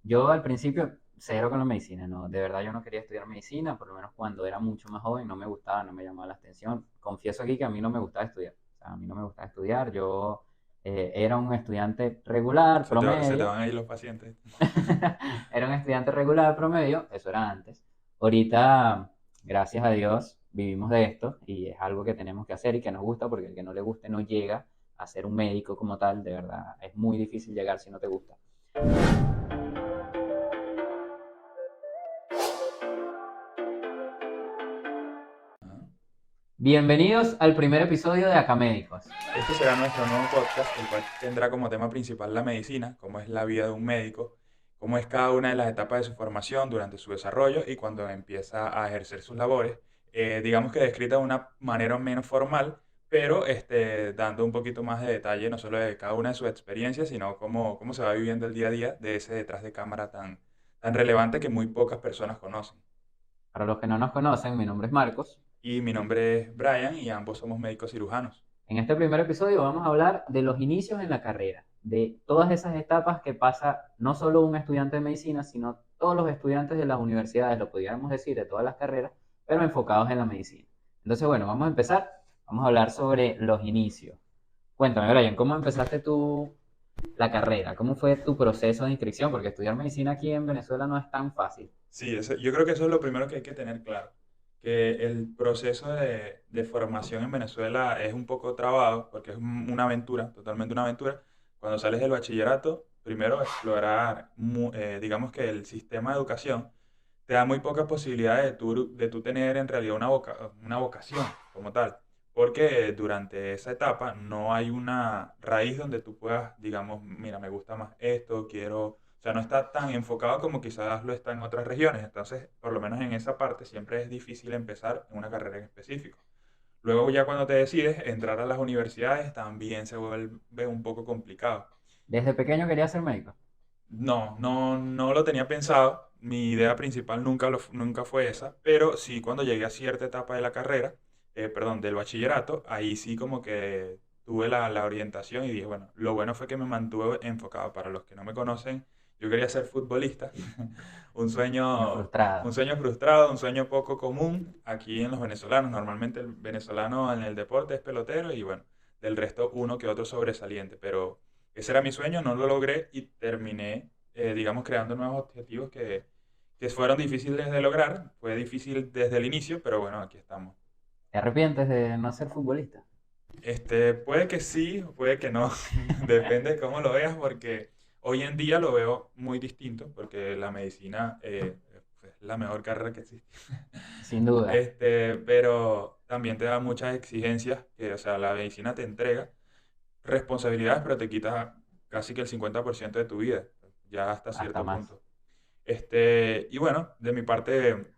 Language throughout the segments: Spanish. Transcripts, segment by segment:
Yo al principio, cero con la medicina, no, de verdad yo no quería estudiar medicina, por lo menos cuando era mucho más joven, no me gustaba, no me llamaba la atención. Confieso aquí que a mí no me gustaba estudiar, o sea, a mí no me gustaba estudiar, yo era un estudiante regular, Se te promedio, van ahí los pacientes. era un estudiante regular, promedio, eso era antes. Ahorita, gracias a Dios, vivimos de esto y es algo que tenemos que hacer y que nos gusta, porque el que no le guste no llega a ser un médico como tal, de verdad, es muy difícil llegar si no te gusta. Ajá. Bienvenidos al primer episodio de Acamédicos. Este será nuestro nuevo podcast, el cual tendrá como tema principal la medicina, cómo es la vida de un médico, cómo es cada una de las etapas de su formación durante su desarrollo y cuando empieza a ejercer sus labores. Digamos que descrita de una manera menos formal, pero dando un poquito más de detalle, no solo de cada una de sus experiencias, sino cómo se va viviendo el día a día de ese detrás de cámara tan relevante que muy pocas personas conocen. Para los que no nos conocen, mi nombre es Marcos. Y mi nombre es Brian y ambos somos médicos cirujanos. En este primer episodio vamos a hablar de los inicios en la carrera, de todas esas etapas que pasa no solo un estudiante de medicina, sino todos los estudiantes de las universidades, lo podríamos decir, de todas las carreras, pero enfocados en la medicina. Entonces, bueno, vamos a empezar. Vamos a hablar sobre los inicios. Cuéntame, Brian, ¿cómo empezaste tú la carrera? ¿Cómo fue tu proceso de inscripción? Porque estudiar medicina aquí en Venezuela no es tan fácil. Sí, yo creo que eso es lo primero que hay que tener claro, que el proceso de formación en Venezuela es un poco trabado, porque es una aventura, totalmente una aventura. Cuando sales del bachillerato, primero explorar, digamos que el sistema de educación te da muy pocas posibilidades de tú tener en realidad una vocación como tal, porque durante esa etapa no hay una raíz donde tú puedas, digamos, mira, me gusta más esto, quiero, o sea, no está tan enfocado como quizás lo está en otras regiones, entonces, por lo menos en esa parte siempre es difícil empezar en una carrera en específico. Luego ya cuando te decides entrar a las universidades también se vuelve un poco complicado. Desde pequeño quería ser médico. No lo tenía pensado. Mi idea principal nunca fue esa, pero sí cuando llegué a cierta etapa de la carrera, perdón, del bachillerato, ahí sí como que tuve la orientación y dije, bueno, lo bueno fue que me mantuve enfocado. Para los que no me conocen, yo quería ser futbolista, un Niño sueño, un frustrado. sueño frustrado, un sueño poco común aquí en los venezolanos. Normalmente el venezolano en el deporte es pelotero y bueno, del resto uno que otro sobresaliente, pero ese era mi sueño, no lo logré y terminé, digamos, creando nuevos objetivos que fueron difíciles de lograr. Fue difícil desde el inicio, pero bueno, aquí estamos. ¿Te arrepientes de no ser futbolista? Puede que sí, o puede que no, depende de cómo lo veas, porque hoy en día lo veo muy distinto, porque la medicina es la mejor carrera que existe. Sin duda. Pero también te da muchas exigencias, que, o sea, la medicina te entrega responsabilidades, pero te quita casi que el 50% de tu vida, ya hasta Hasta cierto más. punto. Y bueno, de mi parte,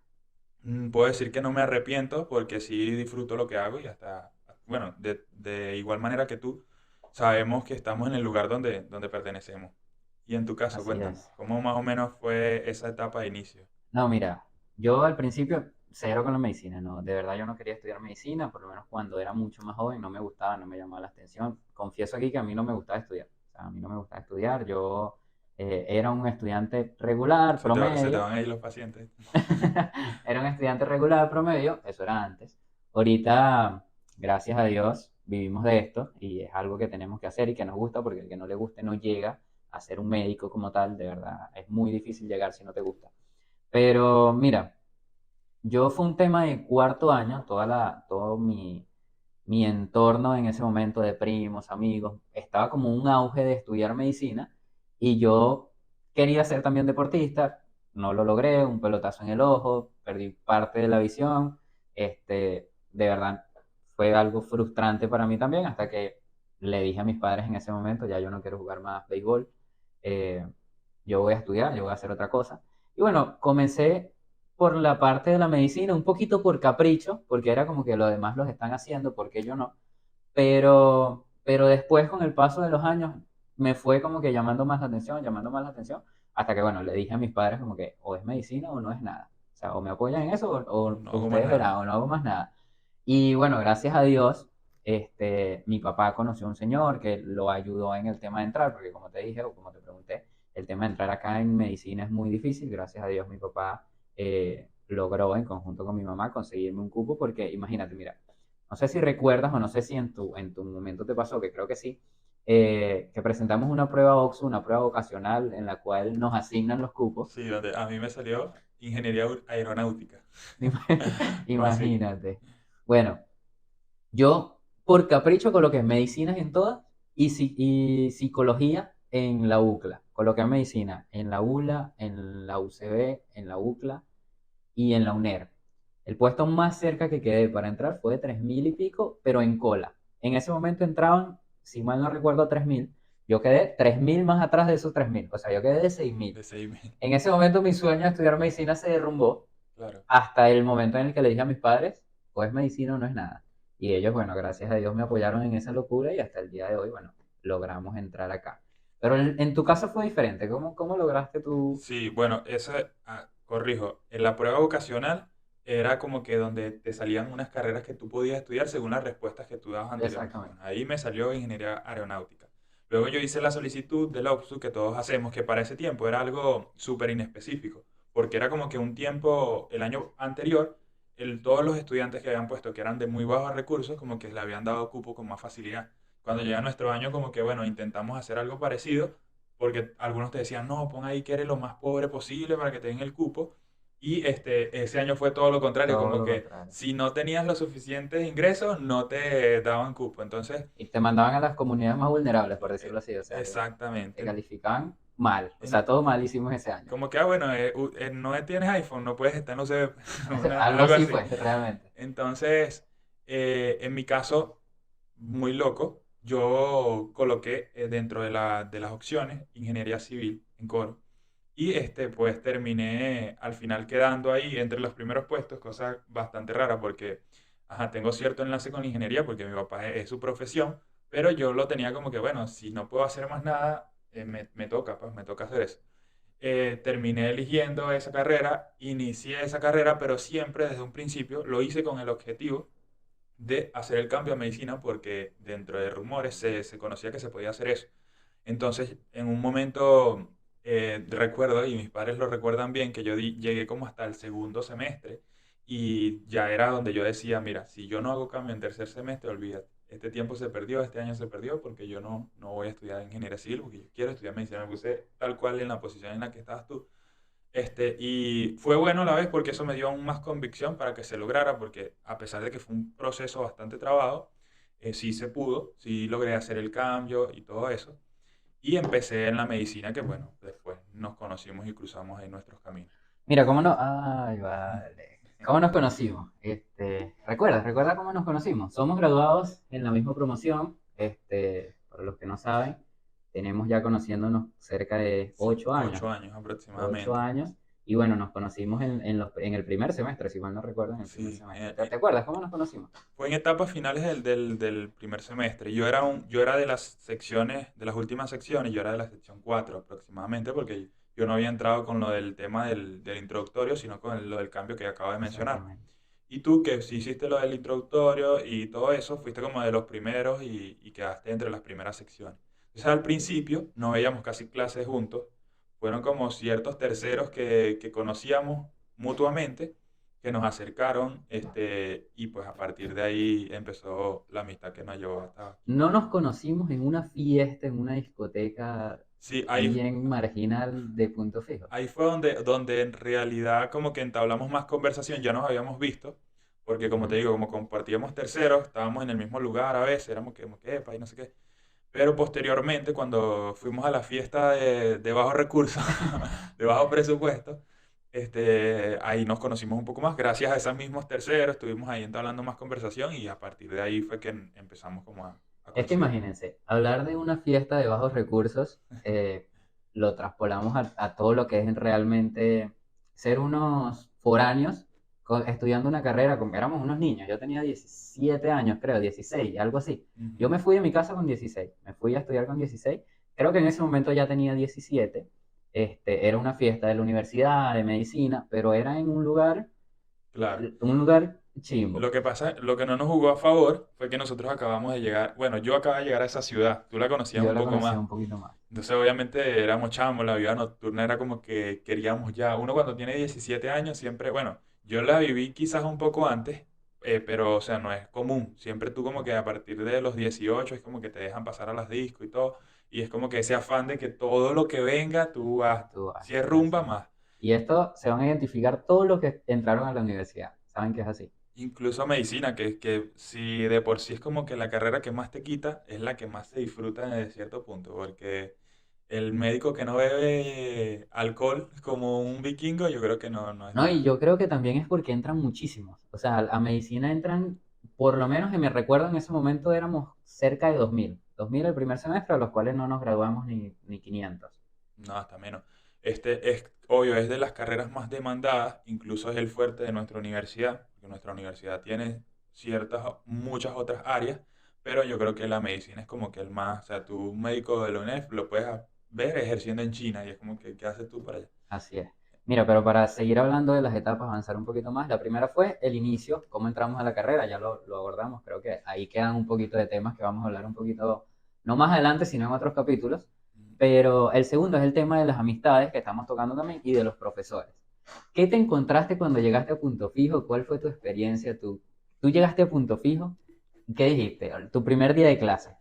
puedo decir que no me arrepiento porque sí disfruto lo que hago y hasta, bueno, de igual manera que tú, sabemos que estamos en el lugar donde pertenecemos. Y en tu caso, Así cuéntame, es. ¿cómo más o menos fue esa etapa de inicio? No, mira, yo al principio cero con la medicina, no, de verdad yo no quería estudiar medicina, por lo menos cuando era mucho más joven no me gustaba, no me llamaba la atención. Confieso aquí que a mí no me gustaba estudiar, o sea, a mí no me gustaba estudiar, yo era un estudiante regular, Se te promedio, van ahí los pacientes. era un estudiante regular, promedio, eso era antes. Ahorita, gracias a Dios, vivimos de esto y es algo que tenemos que hacer y que nos gusta, porque el que no le guste no llega a ser un médico como tal, de verdad, es muy difícil llegar si no te gusta. Pero mira, yo fue un tema de cuarto año, todo mi entorno en ese momento de primos, amigos, estaba como un auge de estudiar medicina y yo quería ser también deportista, no lo logré, un pelotazo en el ojo, perdí parte de la visión, de verdad fue algo frustrante para mí también hasta que le dije a mis padres en ese momento, ya yo no quiero jugar más béisbol, eh, yo voy a estudiar, yo voy a hacer otra cosa. Y bueno, comencé por la parte de la medicina, un poquito por capricho, porque era como que los demás los están haciendo, porque yo no. Pero después, con el paso de los años, me fue como que llamando más la atención, hasta que, bueno, le dije a mis padres como que o es medicina o no es nada. O sea, o me apoyan en eso No o hago más ustedes verán, nada. o no hago más nada. Y bueno, gracias a Dios, mi papá conoció a un señor que lo ayudó en el tema de entrar, porque como te dije o como te pregunté, el tema de entrar acá en medicina es muy difícil. Gracias a Dios mi papá logró en conjunto con mi mamá conseguirme un cupo porque imagínate, mira, no sé si recuerdas o no sé si en tu momento te pasó, que creo que sí, que presentamos una prueba OXU, una prueba vocacional en la cual nos asignan los cupos. Sí, donde a mí me salió ingeniería aeronáutica. Fue así. Imagínate. Bueno, yo por capricho coloqué medicinas en todas y psicología en la UCLA. Coloqué medicina en la ULA, en la UCB, en la UCLA y en la UNER. El puesto más cerca que quedé para entrar fue de 3.000 y pico, pero en cola. En ese momento entraban, si mal no recuerdo, 3.000. Yo quedé 3.000 más atrás de esos 3.000. O sea, yo quedé de 6.000. De 6.000. En ese momento mi sueño de estudiar medicina se derrumbó Claro. hasta el momento en el que le dije a mis padres, o es medicina o no es nada. Y ellos, bueno, gracias a Dios me apoyaron en esa locura y hasta el día de hoy, bueno, logramos entrar acá. Pero en tu caso fue diferente. ¿Cómo lograste tú? Sí, bueno, corrijo, en la prueba vocacional era como que donde te salían unas carreras que tú podías estudiar según las respuestas que tú dabas anteriormente. Exactamente. Bueno, ahí me salió ingeniería aeronáutica. Luego yo hice la solicitud del OPSU que todos hacemos, que para ese tiempo era algo súper inespecífico, porque era como que un tiempo, el año anterior, todos los estudiantes que habían puesto que eran de muy bajos recursos, como que le habían dado cupo con más facilidad. Cuando llega nuestro año, como que, bueno, intentamos hacer algo parecido porque algunos te decían, no, pon ahí que eres lo más pobre posible para que te den el cupo. Y ese año fue todo lo contrario, Todo como lo que contrario. si no tenías los suficientes ingresos, no te daban cupo. Entonces, Y te mandaban a las comunidades más vulnerables, por decirlo eh, así. O sea, te exactamente. calificaban mal. O En- sea, todo mal hicimos ese año. Como que, bueno, no tienes iPhone, no puedes estar, no sé, Algo algo así así. fue, realmente. Entonces, en mi caso, muy loco, yo coloqué dentro de las opciones ingeniería civil en Coro. Y pues terminé al final quedando ahí entre los primeros puestos, cosa bastante rara porque ajá, tengo cierto enlace con la ingeniería porque mi papá es su profesión, pero yo lo tenía como que, bueno, si no puedo hacer más nada, me toca, pues me toca hacer eso. Terminé eligiendo esa carrera, inicié esa carrera, pero siempre desde un principio lo hice con el objetivo de hacer el cambio a medicina porque dentro de rumores se conocía que se podía hacer eso. Entonces, en un momento recuerdo, y mis padres lo recuerdan bien, que yo llegué como hasta el segundo semestre y ya era donde yo decía, mira, si yo no hago cambio en tercer semestre, olvídate. Este tiempo se perdió, este año se perdió porque yo no voy a estudiar ingeniería civil porque yo quiero estudiar medicina. Me puse tal cual en la posición en la que estabas tú. Y fue bueno a la vez porque eso me dio aún más convicción para que se lograra, porque a pesar de que fue un proceso bastante trabado, sí se pudo, sí logré hacer el cambio y todo eso. Y empecé en la medicina, que bueno, después nos conocimos y cruzamos ahí nuestros caminos. Mira, ¿cómo no? Ay, vale. ¿Cómo nos conocimos? ¿Recuerda cómo nos conocimos? Somos graduados en la misma promoción. Para los que no saben, tenemos ya conociéndonos cerca de 8 años. 8 años 8 aproximadamente. años. Y bueno, nos conocimos en el primer semestre, si mal no recuerdo, en el primer Sí, semestre. ¿Te acuerdas cómo nos conocimos? fue en etapas finales del primer semestre. Yo era de las secciones, de las últimas secciones, yo era de la sección 4 aproximadamente, porque yo no había entrado con lo del tema del introductorio, sino con lo del cambio que acabo de mencionar. Exactamente. Y tú que sí hiciste lo del introductorio y todo eso, fuiste como de los primeros y quedaste entre las primeras secciones. Entonces al principio no veíamos casi clases juntos, fueron como ciertos terceros que conocíamos mutuamente, que nos acercaron, y pues a partir de ahí empezó la amistad que nos llevó hasta... No nos conocimos en una fiesta, en una discoteca Sí, bien marginal de Punto Fijo. ahí fue donde en realidad como que entablamos más conversación, ya nos habíamos visto, porque como te Ujú. digo, como compartíamos terceros, estábamos en el mismo lugar a veces, éramos que epa, y no sé qué. Pero posteriormente, cuando fuimos a la fiesta de bajo recursos, de bajo presupuesto, ahí nos conocimos un poco más, gracias a esos mismos terceros, estuvimos ahí entablando más conversación y a partir de ahí fue que empezamos como a Es que coincidir. imagínense, hablar de una fiesta de bajos recursos, lo traspolamos a todo lo que es realmente ser unos foráneos estudiando una carrera, como éramos unos niños, yo tenía 17 años, creo, 16, algo así. Yo Ujú. me fui de mi casa con 16, me fui a estudiar con 16, creo que en ese momento ya tenía 17, era una fiesta de la universidad, de medicina, pero era en Claro. un lugar chimbo. Lo que pasa, lo que no nos jugó a favor fue que nosotros acabamos de llegar, bueno, yo acababa de llegar a esa ciudad, tú la conocías Yo un la poco conocía más. un poquito más. Entonces, obviamente, éramos chamos, la vida nocturna era como que queríamos ya. Uno cuando tiene 17 años siempre, bueno, yo la viví quizás un poco antes, pero, o sea, no es común. Siempre tú como que a partir de los 18 es como que te dejan pasar a las discos y todo, y es como que ese afán de que todo lo que venga, tú vas, Tú vas, si es así rumba, es. más. Y esto se van a identificar todos los que entraron a la universidad. Saben que es así. Incluso medicina, que si de por sí es como que la carrera que más te quita, es la que más se disfruta desde cierto punto, porque el médico que no bebe alcohol como un vikingo, yo creo que no es No, y nada. yo creo que también es porque entran muchísimos. O sea, a medicina entran, por lo menos que me recuerdo en ese momento éramos cerca de 2000. 2000 el primer semestre, a los cuales no nos graduamos ni 500. No, hasta menos. Este es obvio, es de las carreras más demandadas, incluso es el fuerte de nuestra universidad, porque nuestra universidad tiene ciertas, muchas otras áreas, pero yo creo que la medicina es como que el más, o sea, tú un médico de la UNEF lo puedes ver ejerciendo en China y es como que, ¿qué haces tú para allá? Así es. Mira, pero para seguir hablando de las etapas, avanzar un poquito más, la primera fue el inicio, cómo entramos a la carrera, ya lo abordamos, creo que ahí quedan un poquito de temas que vamos a hablar un poquito, no más adelante, sino en otros capítulos, pero el segundo es el tema de las amistades que estamos tocando también y de los profesores. ¿Qué te encontraste cuando llegaste a Punto Fijo? ¿Cuál fue tu experiencia? ¿Tú llegaste a Punto Fijo? ¿Qué dijiste? Tu primer día de clase.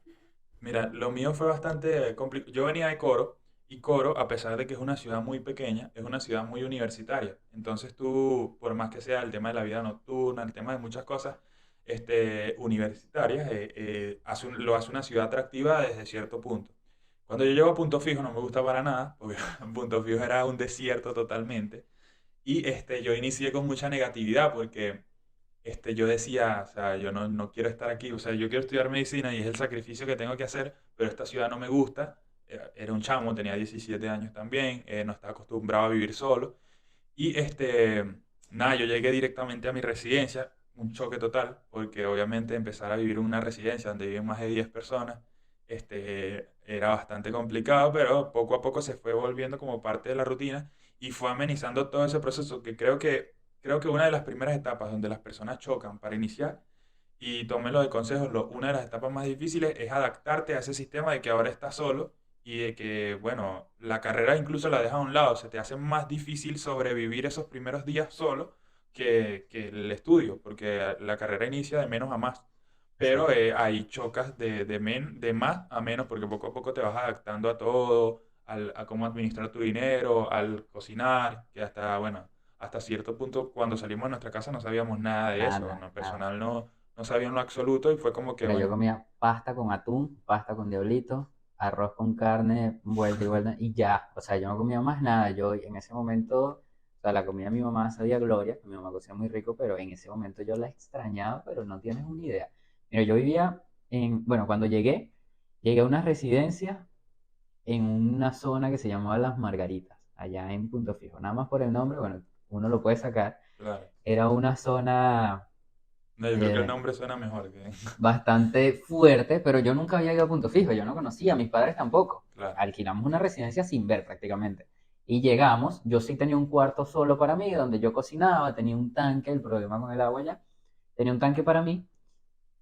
Mira, lo mío fue bastante complicado. Yo venía de Coro y Coro, a pesar de que es una ciudad muy pequeña, es una ciudad muy universitaria. Entonces tú, por más que sea el tema de la vida nocturna, el tema de muchas cosas universitarias, lo hace una ciudad atractiva desde cierto punto. Cuando yo llego a Punto Fijo no me gusta para nada, porque Punto Fijo era un desierto totalmente. Y yo inicié con mucha negatividad porque yo decía, o sea, yo no quiero estar aquí, o sea, yo quiero estudiar medicina y es el sacrificio que tengo que hacer, pero esta ciudad no me gusta. Era un chamo, tenía 17 años también, no estaba acostumbrado a vivir solo. Y nada, yo llegué directamente a mi residencia, un choque total, porque obviamente empezar a vivir en una residencia donde viven más de 10 personas, era bastante complicado, pero poco a poco se fue volviendo como parte de la rutina y fue amenizando todo ese proceso que creo que una de las primeras etapas donde las personas chocan para iniciar, y tómelo de consejo, una de las etapas más difíciles es adaptarte a ese sistema de que ahora estás solo y de que, bueno, la carrera incluso la dejas a un lado, se te hace más difícil sobrevivir esos primeros días solo que el estudio, porque la carrera inicia de menos a más. Así Pero es. ahí chocas de más a menos, porque poco a poco te vas adaptando a todo, a cómo administrar tu dinero, al cocinar, que hasta, bueno, hasta cierto punto cuando salimos de nuestra casa no sabíamos nada de eso, Nada, en lo nada. personal no sabía en lo absoluto y fue como que, Mira, yo bueno, comía pasta con atún, pasta con diablito, arroz con carne, vuelta y vuelta, y ya. O sea, yo no comía más nada. Yo en ese momento, o sea, la comida de mi mamá sabía gloria, mi mamá cocina muy rico, pero en ese momento yo la extrañaba, pero no tienes una idea. Mira, yo vivía bueno, cuando llegué a una residencia en una zona que se llamaba Las Margaritas, allá en Punto Fijo. Nada más por el nombre, bueno, uno lo puede sacar. claro. Era una zona No, yo creo que el eh, nombre suena mejor que... bastante fuerte, pero yo nunca había ido a Punto Fijo, yo no conocía, mis padres tampoco. Claro, Alquilamos una residencia sin ver prácticamente. Y llegamos, yo sí tenía un cuarto solo para mí, donde yo cocinaba, tenía un tanque, el problema con el agua ya, tenía un tanque para mí.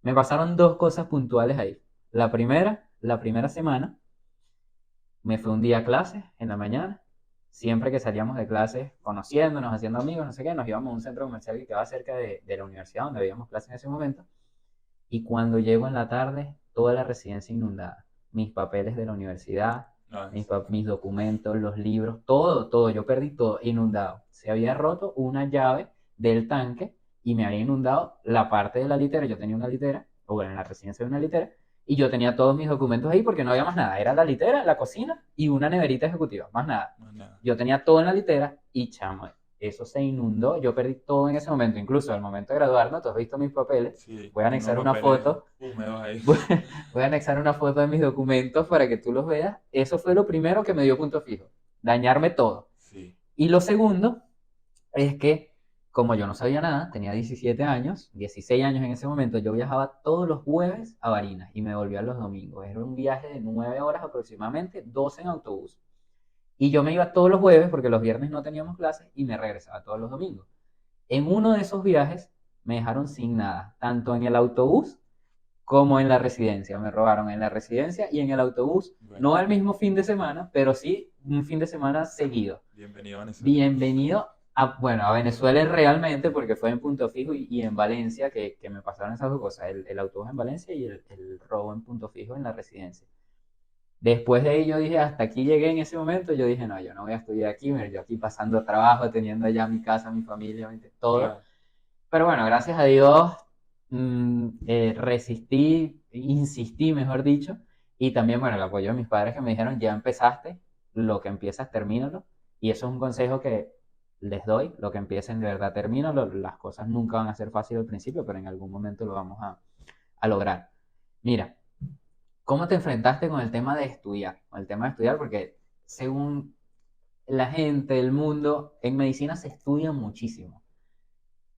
Me pasaron dos cosas puntuales ahí. La primera semana, me fui un día a clases en la mañana. Siempre que salíamos de clases, conociéndonos, haciendo amigos, no sé qué, nos íbamos a un centro comercial que quedaba cerca de la universidad donde habíamos clases en ese momento. Y cuando llego en la tarde, toda la residencia inundada. Mis papeles de la universidad, no, mis documentos, los libros, todo, todo. Yo perdí todo inundado. Se había roto una llave del tanque y me había inundado la parte de la litera. Yo tenía una litera, o bueno, en la residencia había una litera, y yo tenía todos mis documentos ahí porque no había más nada. Era la litera, la cocina y una neverita ejecutiva, más nada. no, nada. Yo tenía todo en la litera y chamo, eso se inundó. Yo perdí todo en ese momento, incluso al momento de graduarme, tú has visto mis papeles. Sí, Voy a unos anexar una papeles foto. húmedos ahí. Voy, voy a anexar una foto de mis documentos para que tú los veas. Eso fue lo primero que me dio Punto Fijo. Dañarme todo. Sí, Y lo segundo es que, como yo no sabía nada, tenía 17 años, 16 años en ese momento, yo viajaba todos los jueves a Barinas y me volvía los domingos. Era un viaje de 9 horas aproximadamente, 12 en autobús. Y yo me iba todos los jueves porque los viernes no teníamos clases y me regresaba todos los domingos. En uno de esos viajes me dejaron sin nada, tanto en el autobús como en la residencia. Me robaron en la residencia y en el autobús, Bueno, no el mismo fin de semana, pero sí un fin de semana seguido. bienvenido a Venezuela. Bienvenido a, bueno, a Venezuela realmente, porque fue en Punto Fijo y en Valencia que me pasaron esas dos cosas, el autobús en Valencia y el robo en Punto Fijo en la residencia. Después de ahí yo dije, hasta aquí llegué en ese momento, yo dije, no, yo no voy a estudiar aquí, mira, yo aquí pasando trabajo, teniendo ya mi casa, mi familia, todo. Claro. Pero bueno, gracias a Dios resistí, insistí, mejor dicho, y también, bueno, el apoyo de mis padres que me dijeron, ya empezaste, lo que empiezas, termínalo. Y eso es un consejo que les doy, lo que empiecen de verdad, termínalo. Las cosas nunca van a ser fáciles al principio, pero en algún momento lo vamos a lograr. Mira, ¿cómo te enfrentaste con el tema de estudiar? Con el tema de estudiar, porque según la gente, el mundo, en medicina se estudia muchísimo.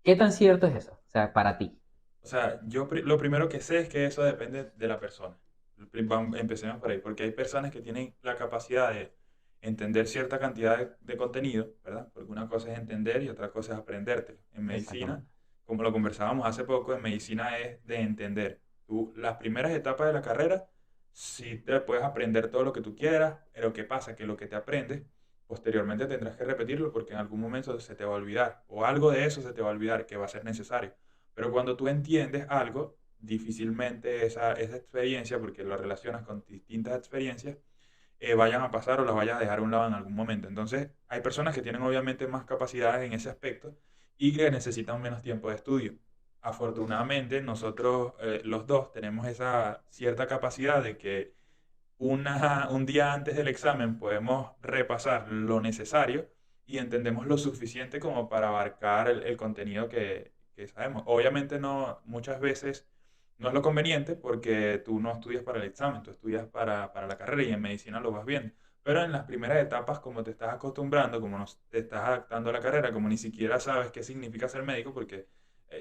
¿Qué tan cierto es eso? O sea, para ti. O sea, lo primero que sé es que eso depende de la persona. Empecemos por ahí, porque hay personas que tienen la capacidad de entender cierta cantidad de contenido, ¿verdad? Porque una cosa es entender y otra cosa es aprendértelo. En medicina, Exactamente. como lo conversábamos hace poco, en medicina es de entender. Tú, las primeras etapas de la carrera, sí te puedes aprender todo lo que tú quieras, pero ¿qué pasa? Que lo que te aprendes, posteriormente tendrás que repetirlo porque en algún momento se te va a olvidar, o algo de eso se te va a olvidar que va a ser necesario. Pero cuando tú entiendes algo, difícilmente esa experiencia, porque lo relacionas con distintas experiencias, vayan a pasar o las vayas a dejar a un lado en algún momento. Entonces, hay personas que tienen obviamente más capacidades en ese aspecto y que necesitan menos tiempo de estudio. Afortunadamente, nosotros los dos tenemos esa cierta capacidad de que un día antes del examen podemos repasar lo necesario y entendemos lo suficiente como para abarcar el contenido que sabemos. Obviamente no, muchas veces no es lo conveniente porque tú no estudias para el examen, tú estudias para la carrera y en medicina lo vas viendo. Pero en las primeras etapas, como te estás acostumbrando, como te estás adaptando a la carrera, como ni siquiera sabes qué significa ser médico, porque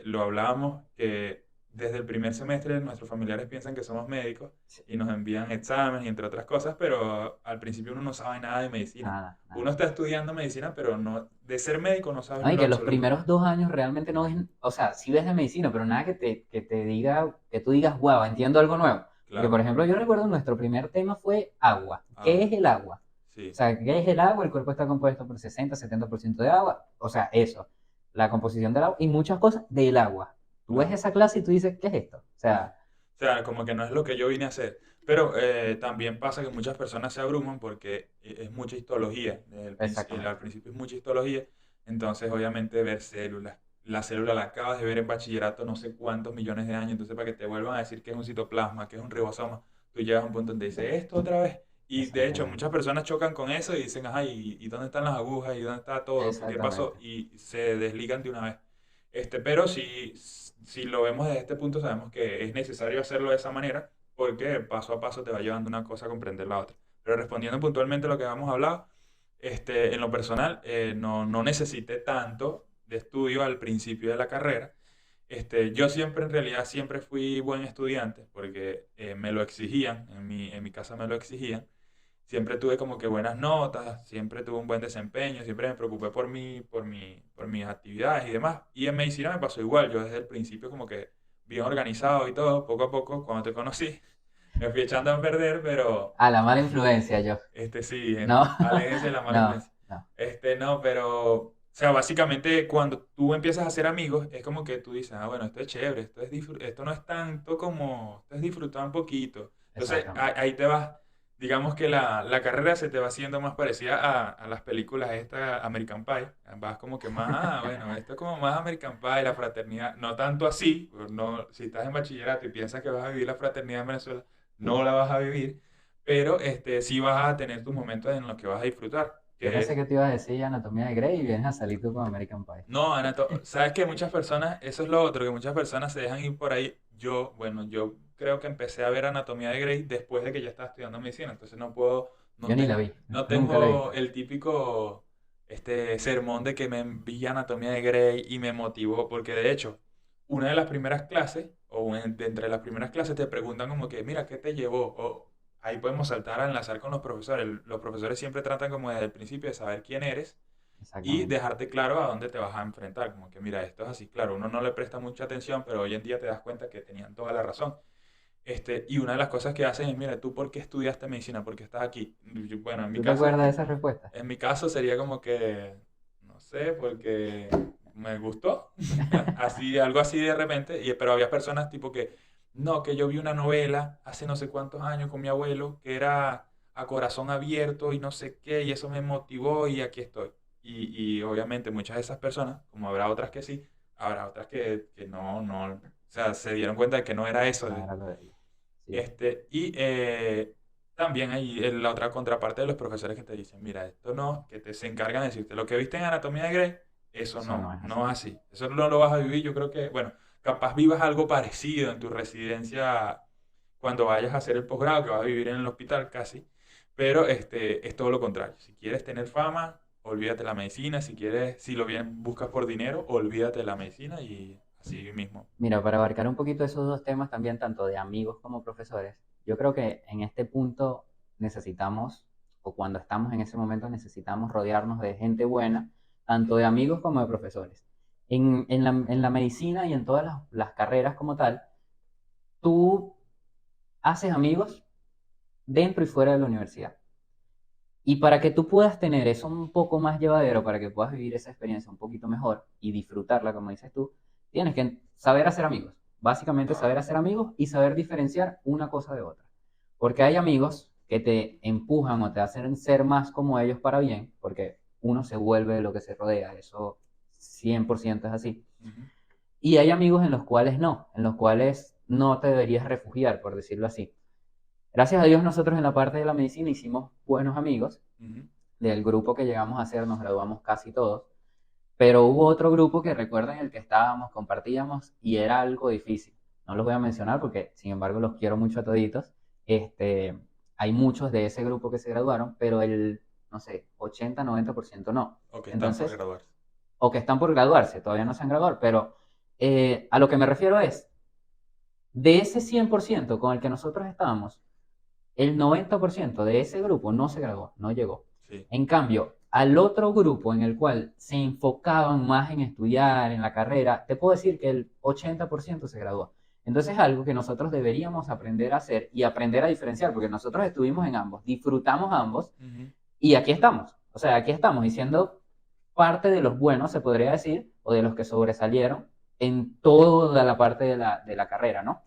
lo hablábamos, que desde el primer semestre nuestros familiares piensan que somos médicos Sí. y nos envían exámenes y entre otras cosas, pero al principio uno no sabe nada de medicina. Nada, Uno nada. está estudiando medicina, pero no, de ser médico no sabes No, en y lo que los absoluto. primeros 2 años realmente no es, o sea, sí ves de medicina, pero nada que te diga, que tú digas, wow, entiendo algo nuevo. Porque, Claro, por ejemplo, yo recuerdo nuestro primer tema fue agua. ¿Qué agua, es el agua? O sí, sea, ¿qué es el agua? El cuerpo está compuesto por 60-70% de agua. O sea, eso, la composición del agua y muchas cosas del agua. Tú ves claro. esa clase y tú dices, ¿qué es esto? O Ajá. sea, O sea, como que no es lo que yo vine a hacer. Pero también pasa que muchas personas se abruman porque es mucha histología. Al exactamente. principio es mucha histología. Entonces, obviamente, ver células. La célula la acabas de ver en bachillerato no sé cuántos millones de años. Entonces, para que te vuelvan a decir que es un citoplasma, que es un ribosoma, tú llegas a un punto donde dices, ¿esto otra vez? Y de hecho, Exactamente. muchas personas chocan con eso y dicen, ajá, ¿y dónde están las agujas? ¿Y dónde está todo? ¿Qué pasó? Exactamente. Y se desligan de una vez. Pero si lo vemos desde este punto, sabemos que es necesario hacerlo de esa manera porque paso a paso te va llevando una cosa a comprender la otra. Pero respondiendo puntualmente a lo que habíamos hablado, en lo personal, no necesité tanto de estudio al principio de la carrera. Yo siempre, en realidad, siempre fui buen estudiante porque me lo exigían, en mi casa me lo exigían. Siempre tuve como que buenas notas, siempre tuve un buen desempeño, siempre me preocupé por mis actividades y demás. Y en medicina me pasó igual, yo desde el principio como que bien organizado y todo, poco a poco, cuando te conocí, me fui echando a perder, pero A la mala influencia yo. sí, No, aléjense de la mala no, influencia. no. No, pero, o sea, básicamente cuando tú empiezas a hacer amigos, es como que tú dices, ah, bueno, esto es chévere, esto no es tanto como, esto es disfrutar un poquito. Entonces, Exactamente. ahí te vas, digamos que la carrera se te va haciendo más parecida a las películas esta American Pie. Vas como que más, bueno, esto es como más American Pie, la fraternidad, no tanto así, no, si estás en bachillerato y piensas que vas a vivir la fraternidad en Venezuela, no la vas a vivir, pero sí vas a tener tus momentos en los que vas a disfrutar. Yo pensé Que que te ibas a decir Anatomía de Grey y vienes a salir tú con American Pie. no, sabes que muchas personas, eso es lo otro, que muchas personas se dejan ir por ahí. Bueno, yo creo que empecé a ver Anatomía de Grey después de que ya estaba estudiando medicina, entonces no puedo, Yo ni la vi, no nunca la he tengo visto. el típico sermón de que me vi Anatomía de Grey y me motivó, porque de hecho, una de las primeras clases, de entre las primeras clases te preguntan como que, mira, ¿qué te llevó? O ahí podemos saltar a enlazar con los profesores. Los profesores siempre tratan como desde el principio de saber quién eres y exactamente. dejarte claro a dónde te vas a enfrentar. Como que, mira, esto es así. Claro, uno no le presta mucha atención, pero hoy en día te das cuenta que tenían toda la razón. Y una de las cosas que hacen es, mira, ¿tú por qué estudiaste medicina? ¿Por qué estás aquí? Bueno, ¿Tú te acuerdas de esa respuesta? en mi caso sería como que, no sé, porque me gustó, así, algo así de repente, pero había personas tipo que, no, que yo vi una novela hace no sé cuántos años con mi abuelo, que era a corazón abierto y no sé qué, y eso me motivó y aquí estoy. Y obviamente muchas de esas personas, como habrá otras que sí, habrá otras que no, o sea, se dieron cuenta de que no era eso. No era lo de ellos. Sí, Y también hay la otra contraparte de los profesores que te dicen, mira, esto no, se encargan de decirte, lo que viste en Anatomía de Grey, eso eso no no, es no así. es así. Eso no lo vas a vivir, yo creo que, bueno, capaz vivas algo parecido en tu residencia cuando vayas a hacer el posgrado, que vas a vivir en el hospital casi, pero es todo lo contrario. Si quieres tener fama, olvídate de la medicina, si quieres, si lo bien buscas por dinero, olvídate de la medicina y así mismo. Mira, para abarcar un poquito esos dos temas también, tanto de amigos como profesores, yo creo que en este punto necesitamos, o cuando estamos en ese momento, necesitamos rodearnos de gente buena, tanto de amigos como de profesores. En la medicina y en todas las carreras como tal, tú haces amigos dentro y fuera de la universidad. Y para que tú puedas tener eso un poco más llevadero, para que puedas vivir esa experiencia un poquito mejor y disfrutarla, como dices tú, tienes que saber hacer amigos. Básicamente saber hacer amigos y saber diferenciar una cosa de otra. Porque hay amigos que te empujan o te hacen ser más como ellos para bien, porque uno se vuelve de lo que se rodea, eso 100% es así. Ujú, Y hay amigos en los cuales no te deberías refugiar, por decirlo así. Gracias a Dios nosotros en la parte de la medicina hicimos buenos amigos. ujú. Del grupo que llegamos a ser, nos graduamos casi todos, pero hubo otro grupo que recuerdo en el que estábamos, compartíamos y era algo difícil. No los voy a mencionar porque, sin embargo, los quiero mucho a toditos. Este, hay muchos de ese grupo que se graduaron, pero el, no sé, 80-90% no. O que están por Entonces, graduarse. o que están por graduarse, todavía no se han graduado, pero a lo que me refiero es, de ese 100% con el que nosotros estábamos, el 90% de ese grupo no se graduó, no llegó. Sí. En cambio, al otro grupo en el cual se enfocaban más en estudiar, en la carrera, te puedo decir que el 80% se graduó. Entonces es algo que nosotros deberíamos aprender a hacer y aprender a diferenciar, porque nosotros estuvimos en ambos, disfrutamos ambos Ujú. y aquí estamos. O sea, aquí estamos y siendo parte de los buenos, se podría decir, o de los que sobresalieron en toda la parte de la carrera, ¿no?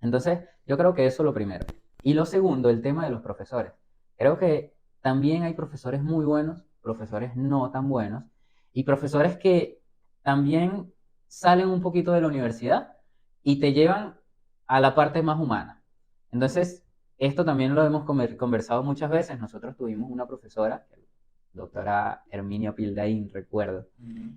Entonces, yo creo que eso es lo primero. Y lo segundo, el tema de los profesores. Creo que también hay profesores muy buenos, profesores no tan buenos, y profesores que también salen un poquito de la universidad y te llevan a la parte más humana. Entonces, esto también lo hemos conversado muchas veces. Nosotros tuvimos una profesora, doctora Herminia Pildaín, recuerdo. Ujú.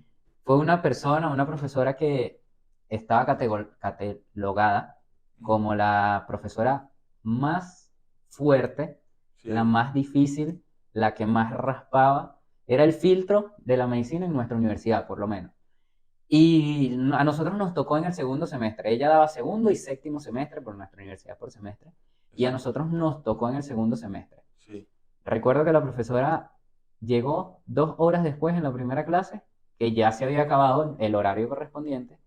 Fue una persona, una profesora que estaba catalogada Ujú. como la profesora más fuerte, la Sí. más difícil, la que más raspaba. Era el filtro de la medicina en nuestra universidad, por lo menos. Y a nosotros nos tocó en el segundo semestre. Ella daba segundo y séptimo semestre por nuestra universidad por semestre. Y a Exacto. nosotros nos tocó en el segundo semestre. Sí. Recuerdo que la profesora llegó 2 horas después en la primera clase, que ya se había acabado el horario correspondiente.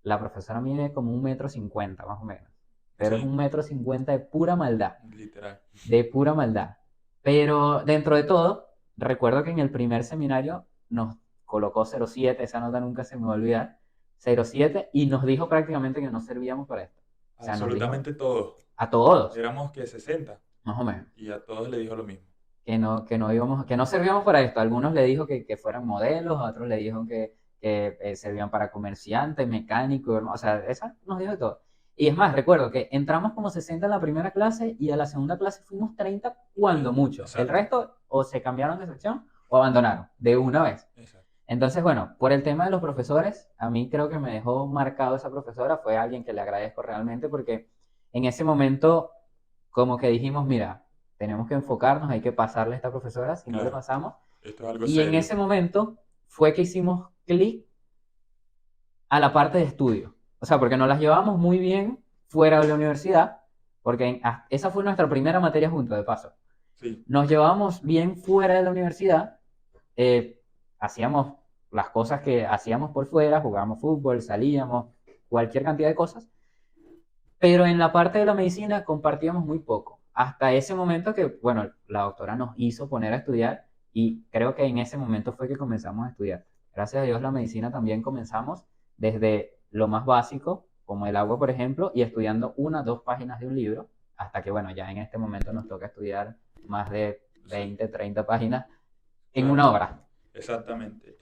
La profesora mide como 1,50 m más o menos, pero es Sí. 1,50 m de pura maldad, Literal. de pura maldad. Pero dentro de todo, recuerdo que en el primer seminario nos colocó 0,7, esa nota nunca se me va a olvidar, 0,7 y nos dijo prácticamente que no servíamos para esto. O sea, nos dijo Absolutamente todos. a todos, Éramos que 60 más o menos. y a todos le dijo lo mismo. Que no íbamos, que no servíamos para esto. Algunos le dijo que fueran modelos, a otros le dijo que servían para comerciantes, mecánicos, o sea, esa nos dijo de todo. Y es más, recuerdo que entramos como 60 en la primera clase y a la segunda clase fuimos 30 cuando mucho. El Exacto. resto o se cambiaron de sección o abandonaron de una vez. Exacto. Entonces, bueno, por el tema de los profesores, a mí creo que me dejó marcado esa profesora, fue alguien que le agradezco realmente porque en ese momento como que dijimos, mira, tenemos que enfocarnos, hay que pasarle a esta profesora, si no le Claro. pasamos. Esto es algo Y en serio. ese momento fue que hicimos clic a la parte de estudio. O sea, porque nos las llevábamos muy bien fuera de la universidad, porque esa fue nuestra primera materia juntos, de paso. Sí. Nos llevábamos bien fuera de la universidad, eh, hacíamos las cosas que hacíamos por fuera, jugábamos fútbol, salíamos, cualquier cantidad de cosas, pero en la parte de la medicina compartíamos muy poco. Hasta ese momento que, bueno, la doctora nos hizo poner a estudiar y creo que en ese momento fue que comenzamos a estudiar. Gracias a Dios la medicina también comenzamos desde lo más básico, como el agua, por ejemplo, y estudiando una, dos páginas de un libro, hasta que, bueno, ya en este momento nos toca estudiar más de Sí, 20, 30 páginas en claro. una hora. Exactamente.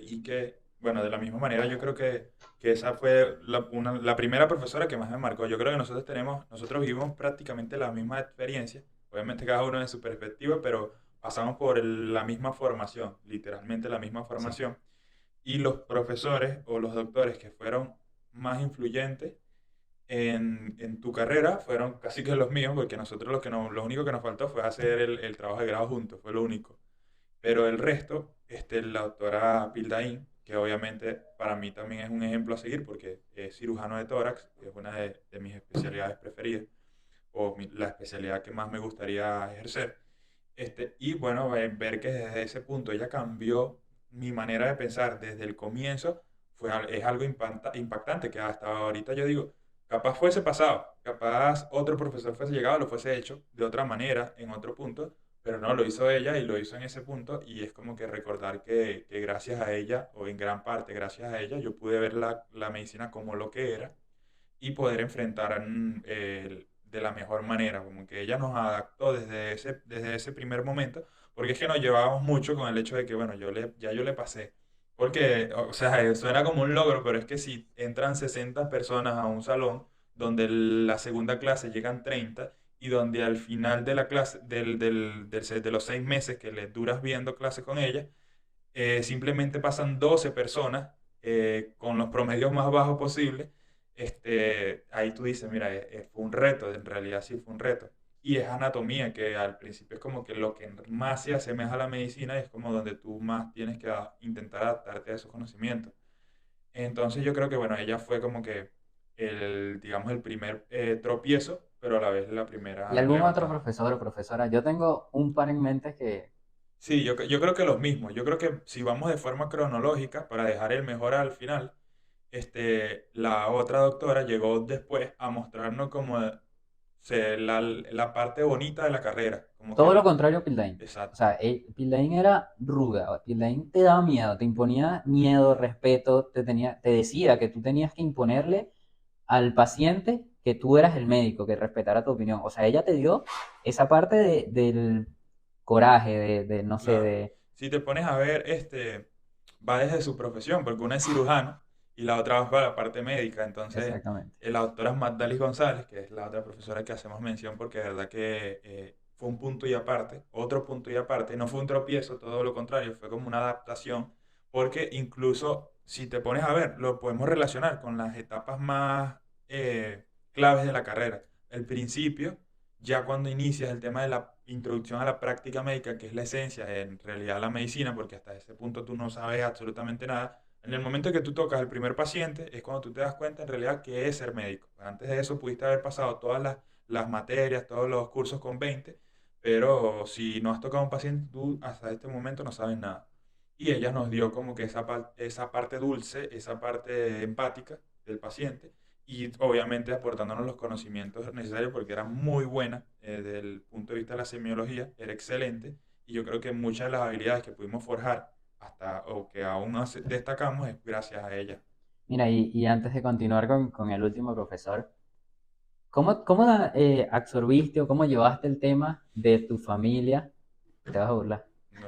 Y que, bueno, de la misma manera yo creo que esa fue la primera profesora que más me marcó. Yo creo que nosotros vivimos prácticamente la misma experiencia, obviamente cada uno en su perspectiva, pero pasamos por la misma formación, literalmente la misma Sí. formación. Y los profesores o los doctores que fueron más influyentes en tu carrera fueron casi que los míos, porque nosotros lo único que nos faltó fue hacer el trabajo de grado juntos, fue lo único. Pero el resto, la doctora Pildain, que obviamente para mí también es un ejemplo a seguir porque es cirujano de tórax, que es una de mis especialidades preferidas, o la especialidad que más me gustaría ejercer. Y bueno, ver que desde ese punto ella cambió mi manera de pensar desde el comienzo es algo impactante, que hasta ahorita yo digo, capaz fuese pasado, capaz otro profesor fuese llegado, lo fuese hecho de otra manera, en otro punto, pero no, lo hizo ella y lo hizo en ese punto y es como que recordar que gracias a ella, o en gran parte gracias a ella, yo pude ver la medicina como lo que era y poder enfrentar de la mejor manera, como que ella nos adaptó desde ese primer momento, porque es que nos llevábamos mucho con el hecho de que, bueno, ya yo le pasé, porque, o sea, suena como un logro, pero es que si entran 60 personas a un salón, donde la segunda clase llegan 30 y donde al final de la clase, de los 6 meses que le duras viendo clases con ella, simplemente pasan 12 personas con los promedios más bajos posibles. Ahí tú dices, mira, fue un reto, en realidad sí fue un reto. Y es anatomía, que al principio es como que lo que más se asemeja a la medicina y es como donde tú más tienes que intentar adaptarte a esos conocimientos. Entonces yo creo que, bueno, ella fue como que digamos, el primer tropiezo, pero a la vez la ¿Y primera algún otro levantada. profesor o profesora? Yo tengo un par en mente que, Sí, yo creo que los mismos. Yo creo que si vamos de forma cronológica, para dejar el mejor al final, la otra doctora llegó después a mostrarnos como la parte bonita de la carrera. Como que todo lo contrario a Pildain. O exacto, sea, Pildain era ruda, Pildain te daba miedo, te imponía miedo, respeto, te decía que tú tenías que imponerle al paciente que tú eras el médico, que respetara tu opinión. O sea, ella te dio esa parte del coraje, no sé, claro. Si te pones a ver, va desde su profesión, porque una es cirujano y la otra va para la parte médica. Entonces, exactamente. la doctora Magdalis González, que es la otra profesora que hacemos mención, porque de verdad que fue un punto y aparte, otro punto y aparte, no fue un tropiezo, todo lo contrario, fue como una adaptación, porque incluso si te pones a ver, lo podemos relacionar con las etapas más claves de la carrera. El principio, ya cuando inicias el tema de la introducción a la práctica médica, que es la esencia en realidad la medicina, porque hasta ese punto tú no sabes absolutamente nada, en el momento que tú tocas al primer paciente es cuando tú te das cuenta en realidad qué es ser médico. Antes de eso pudiste haber pasado todas las materias, todos los cursos con 20, pero si no has tocado a un paciente, tú hasta este momento no sabes nada. Y ella nos dio como que esa parte dulce, esa parte empática del paciente y obviamente aportándonos los conocimientos necesarios porque era muy buena desde el punto de vista de la semiología, era excelente y yo creo que muchas de las habilidades que pudimos forjar hasta o que aún destacamos es gracias a ella. Mira, y antes de continuar con el último profesor, ¿cómo absorbiste o cómo llevaste el tema de tu familia? Te vas a burlar. No.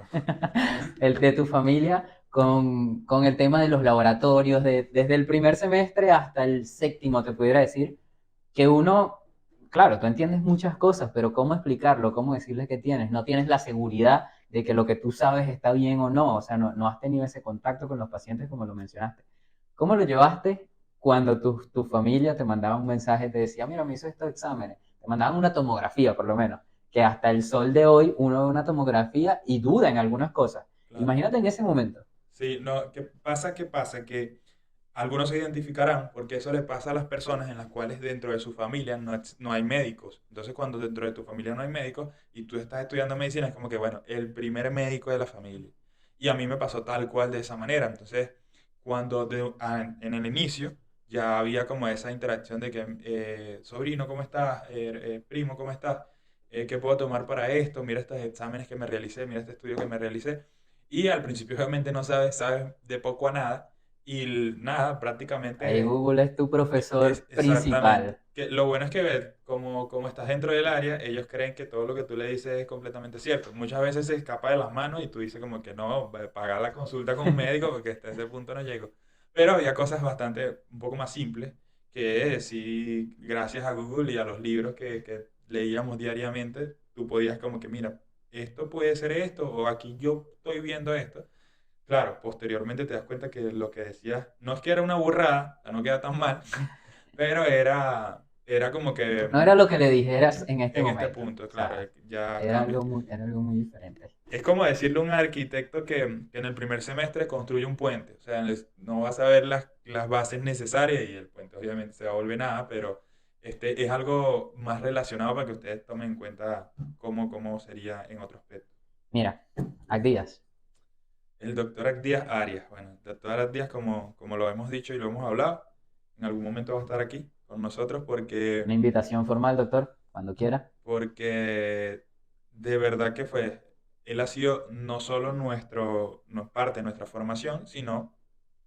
El de tu familia con el tema de los laboratorios, desde el primer semestre hasta el séptimo, te pudiera decir, que uno, claro, tú entiendes muchas cosas, pero ¿cómo explicarlo? ¿Cómo decirles que tienes? No tienes la seguridad de que lo que tú sabes está bien o no, o sea, no has tenido ese contacto con los pacientes como lo mencionaste. ¿Cómo lo llevaste cuando tu familia te mandaba un mensaje, te decía, mira, me hizo estos exámenes, te mandaban una tomografía por lo menos, que hasta el sol de hoy uno ve una tomografía y duda en algunas cosas. Claro. Imagínate en ese momento. Sí, no, ¿qué pasa? ¿Qué pasa? Que algunos se identificarán porque eso le pasa a las personas en las cuales dentro de su familia no hay médicos. Entonces, cuando dentro de tu familia no hay médicos y tú estás estudiando medicina, es como que, bueno, el primer médico de la familia. Y a mí me pasó tal cual de esa manera. Entonces, en el inicio ya había como esa interacción de que, sobrino, ¿cómo estás? Primo, ¿cómo estás? ¿Qué puedo tomar para esto? Mira estos exámenes que me realicé, mira este estudio que me realicé. Y al principio obviamente no sabes de poco a nada. Y nada, Ahí prácticamente Google es tu es profesor exactamente. principal. Que lo bueno es que como estás dentro del área, ellos creen que todo lo que tú le dices es completamente cierto. Muchas veces se escapa de las manos y tú dices como que no, pagar la consulta con un médico porque hasta ese punto no llego. Pero había cosas un poco más simples que sí, gracias a Google y a los libros que leíamos diariamente, tú podías como que, mira, esto puede ser esto o aquí yo estoy viendo esto. Claro, posteriormente te das cuenta que lo que decías no es que era una burrada, o sea, no queda tan mal, pero era como que No era lo que le dijeras en este en este momento. punto, O claro, sea, ya cambia. era algo muy diferente. Es como decirle a un arquitecto que en el primer semestre construye un puente. O sea, no vas a ver las bases necesarias y el puente obviamente se va a volver nada, pero es algo más relacionado para que ustedes tomen en cuenta cómo sería en otro aspecto. Mira, Acdías, El doctor Díaz Arias. Bueno, el doctor Díaz, como lo hemos dicho y lo hemos hablado, en algún momento va a estar aquí con nosotros una invitación formal, doctor, cuando quiera. porque de verdad que él ha sido no solo no parte de nuestra formación, sino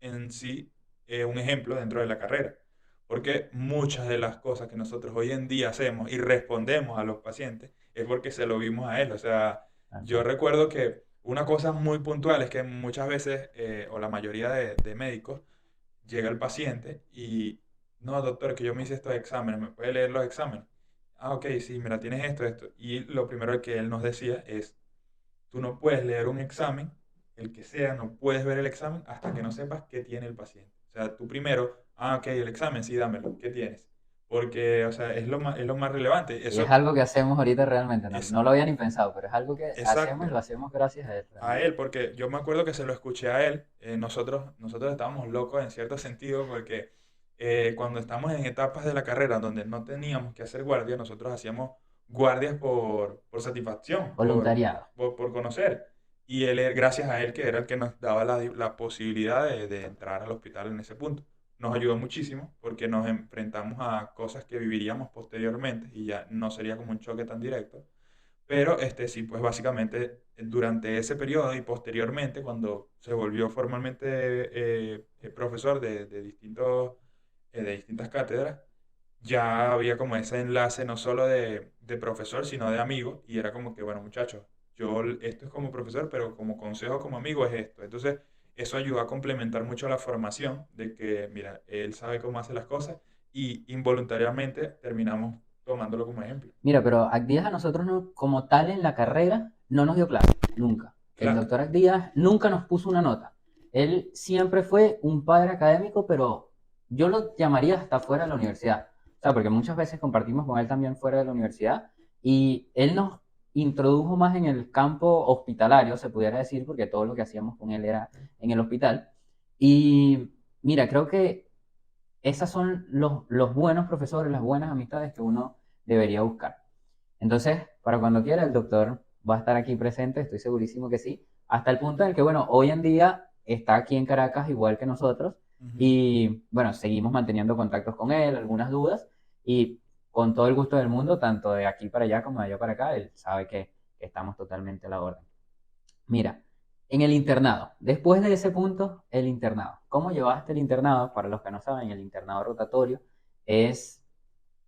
en sí un ejemplo dentro de la carrera. Porque muchas de las cosas que nosotros hoy en día hacemos y respondemos a los pacientes es porque se lo vimos a él. O sea, Tal yo cual. recuerdo que una cosa muy puntual es que muchas veces, o la mayoría de médicos, llega el paciente y, no, doctor, que yo me hice estos exámenes, ¿me puede leer los exámenes? Ah, ok, sí, mira, tienes esto, esto. Y lo primero que él nos decía es, tú no puedes leer un examen, el que sea, no puedes ver el examen hasta que no sepas qué tiene el paciente. O sea, tú primero, ah, ok, el examen, sí, dámelo, ¿qué tienes? Porque, o sea, es lo más relevante. Y es Eso algo que hacemos ahorita realmente. No, es no lo había ni pensado, pero es algo que hacemos y exacto. lo hacemos gracias a él A realmente. él, porque yo me acuerdo que se lo escuché a él. Nosotros estábamos locos en cierto sentido porque cuando estamos en etapas de la carrera donde no teníamos que hacer guardia, nosotros hacíamos guardias por satisfacción, Voluntariado. por conocer. Y gracias a él, que era el que nos daba la posibilidad de entrar al hospital en ese punto. Nos ayudó muchísimo porque nos enfrentamos a cosas que viviríamos posteriormente y ya no sería como un choque tan directo. Pero sí, pues básicamente durante ese periodo y posteriormente, cuando se volvió formalmente profesor de distintas cátedras, ya había como ese enlace no solo de profesor, sino de amigo, y era como que, bueno, muchachos, esto es como profesor, pero como consejo, como amigo es esto. Entonces, eso ayudó a complementar mucho la formación de que, mira, él sabe cómo hace las cosas y involuntariamente terminamos tomándolo como ejemplo. Mira, pero Acdías a nosotros no, como tal en la carrera no nos dio clase, nunca. El Claro. doctor Acdías nunca nos puso una nota. Él siempre fue un padre académico, pero yo lo llamaría hasta fuera de la universidad. O sea, porque muchas veces compartimos con él también fuera de la universidad y él nos introdujo más en el campo hospitalario, se pudiera decir, porque todo lo que hacíamos con él era en el hospital. Y mira, creo que esos son los buenos profesores, las buenas amistades que uno debería buscar. Entonces, para cuando quiera, el doctor va a estar aquí presente, estoy segurísimo que sí, hasta el punto en el que, bueno, hoy en día está aquí en Caracas igual que nosotros Ujú. y, bueno, seguimos manteniendo contactos con él, algunas dudas y con todo el gusto del mundo, tanto de aquí para allá como de allá para acá, él sabe que estamos totalmente a la orden. Mira, en el internado, después de ese punto, el internado. ¿Cómo llevaste el internado? Para los que no saben, el internado rotatorio es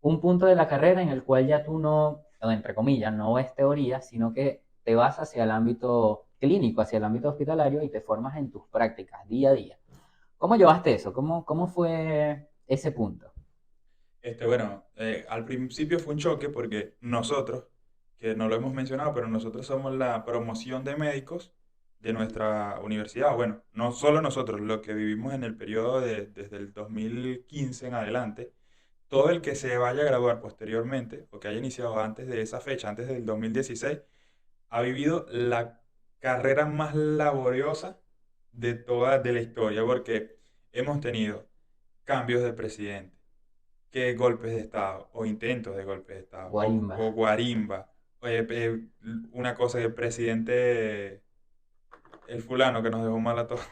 un punto de la carrera en el cual ya tú no, o entre comillas, no ves teoría, sino que te vas hacia el ámbito clínico, hacia el ámbito hospitalario y te formas en tus prácticas día a día. ¿Cómo llevaste eso? ¿Cómo fue ese punto? Bueno, al principio fue un choque porque nosotros, que no lo hemos mencionado, pero nosotros somos la promoción de médicos de nuestra universidad. Bueno, no solo nosotros, lo que vivimos en el periodo desde el 2015 en adelante, todo el que se vaya a graduar posteriormente o que haya iniciado antes de esa fecha, antes del 2016, ha vivido la carrera más laboriosa de la historia porque hemos tenido cambios de presidente, que golpes de Estado o intentos de golpes de Estado Guarimba. o guarimba. Una cosa que el presidente el fulano que nos dejó mal a todos.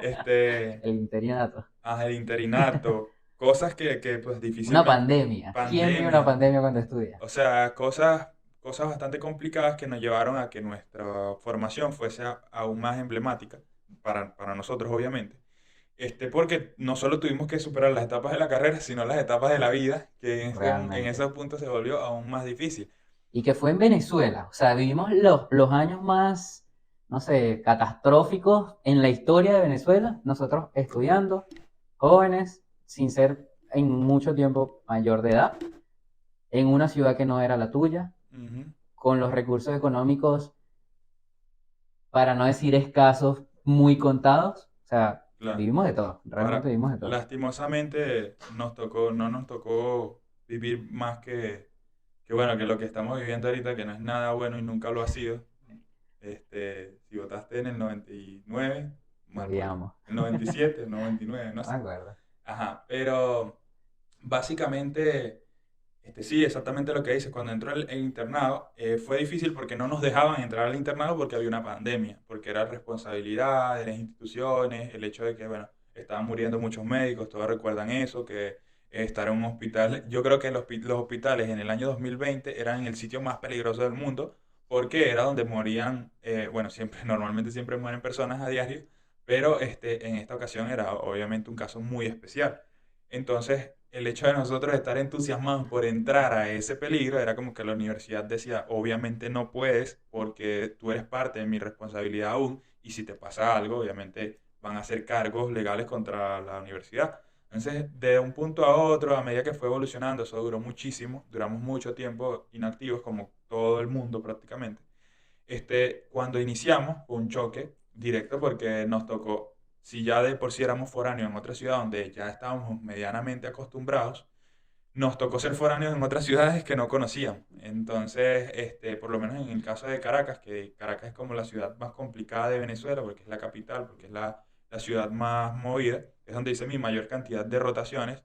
Este, El interinato. el interinato, cosas que pues Una difícilmente, pandemia. ¿Quién vive una pandemia, pandemia cuando estudia? o sea, cosas bastante complicadas que nos llevaron a que nuestra formación fuese aún más emblemática para nosotros, obviamente. Porque no solo tuvimos que superar las etapas de la carrera, sino las etapas de la vida, que en Realmente. esos puntos se volvió aún más difícil. Y que fue en Venezuela. O sea, vivimos los años más, no sé, catastróficos en la historia de Venezuela. Nosotros estudiando, jóvenes, sin ser en mucho tiempo mayor de edad, en una ciudad que no era la tuya, Ujú, con los recursos económicos, para no decir escasos, muy contados. O sea, claro. vivimos de todo, realmente vivimos de todo. Lastimosamente no nos tocó vivir más que bueno, que lo que estamos viviendo ahorita, que no es nada bueno y nunca lo ha sido. Si votaste en el 99, Te mal por ahí. odiamos. El 97, el 99, no No me sé. acuerdo. Ajá, pero básicamente, sí, exactamente lo que dices. Cuando entró el internado, fue difícil porque no nos dejaban entrar al internado porque había una pandemia, porque era responsabilidad de las instituciones, el hecho de que, bueno, estaban muriendo muchos médicos, todos recuerdan eso, que estar en un hospital, yo creo que los hospitales en el año 2020 eran el sitio más peligroso del mundo porque era donde morían, bueno, siempre, normalmente siempre mueren personas a diario, pero en esta ocasión era obviamente un caso muy especial. Entonces, el hecho de nosotros estar entusiasmados por entrar a ese peligro era como que la universidad decía, obviamente no puedes porque tú eres parte de mi responsabilidad aún y si te pasa algo, obviamente van a hacer cargos legales contra la universidad. Entonces, de un punto a otro, a medida que fue evolucionando, eso duró muchísimo, duramos mucho tiempo inactivos como todo el mundo prácticamente. Cuando iniciamos, fue un choque directo porque nos tocó, si ya de por sí éramos foráneos en otra ciudad donde ya estábamos medianamente acostumbrados, nos tocó ser foráneos en otras ciudades que no conocíamos. Entonces, por lo menos en el caso de Caracas, que Caracas es como la ciudad más complicada de Venezuela, porque es la capital, porque es la ciudad más movida, es donde hice mi mayor cantidad de rotaciones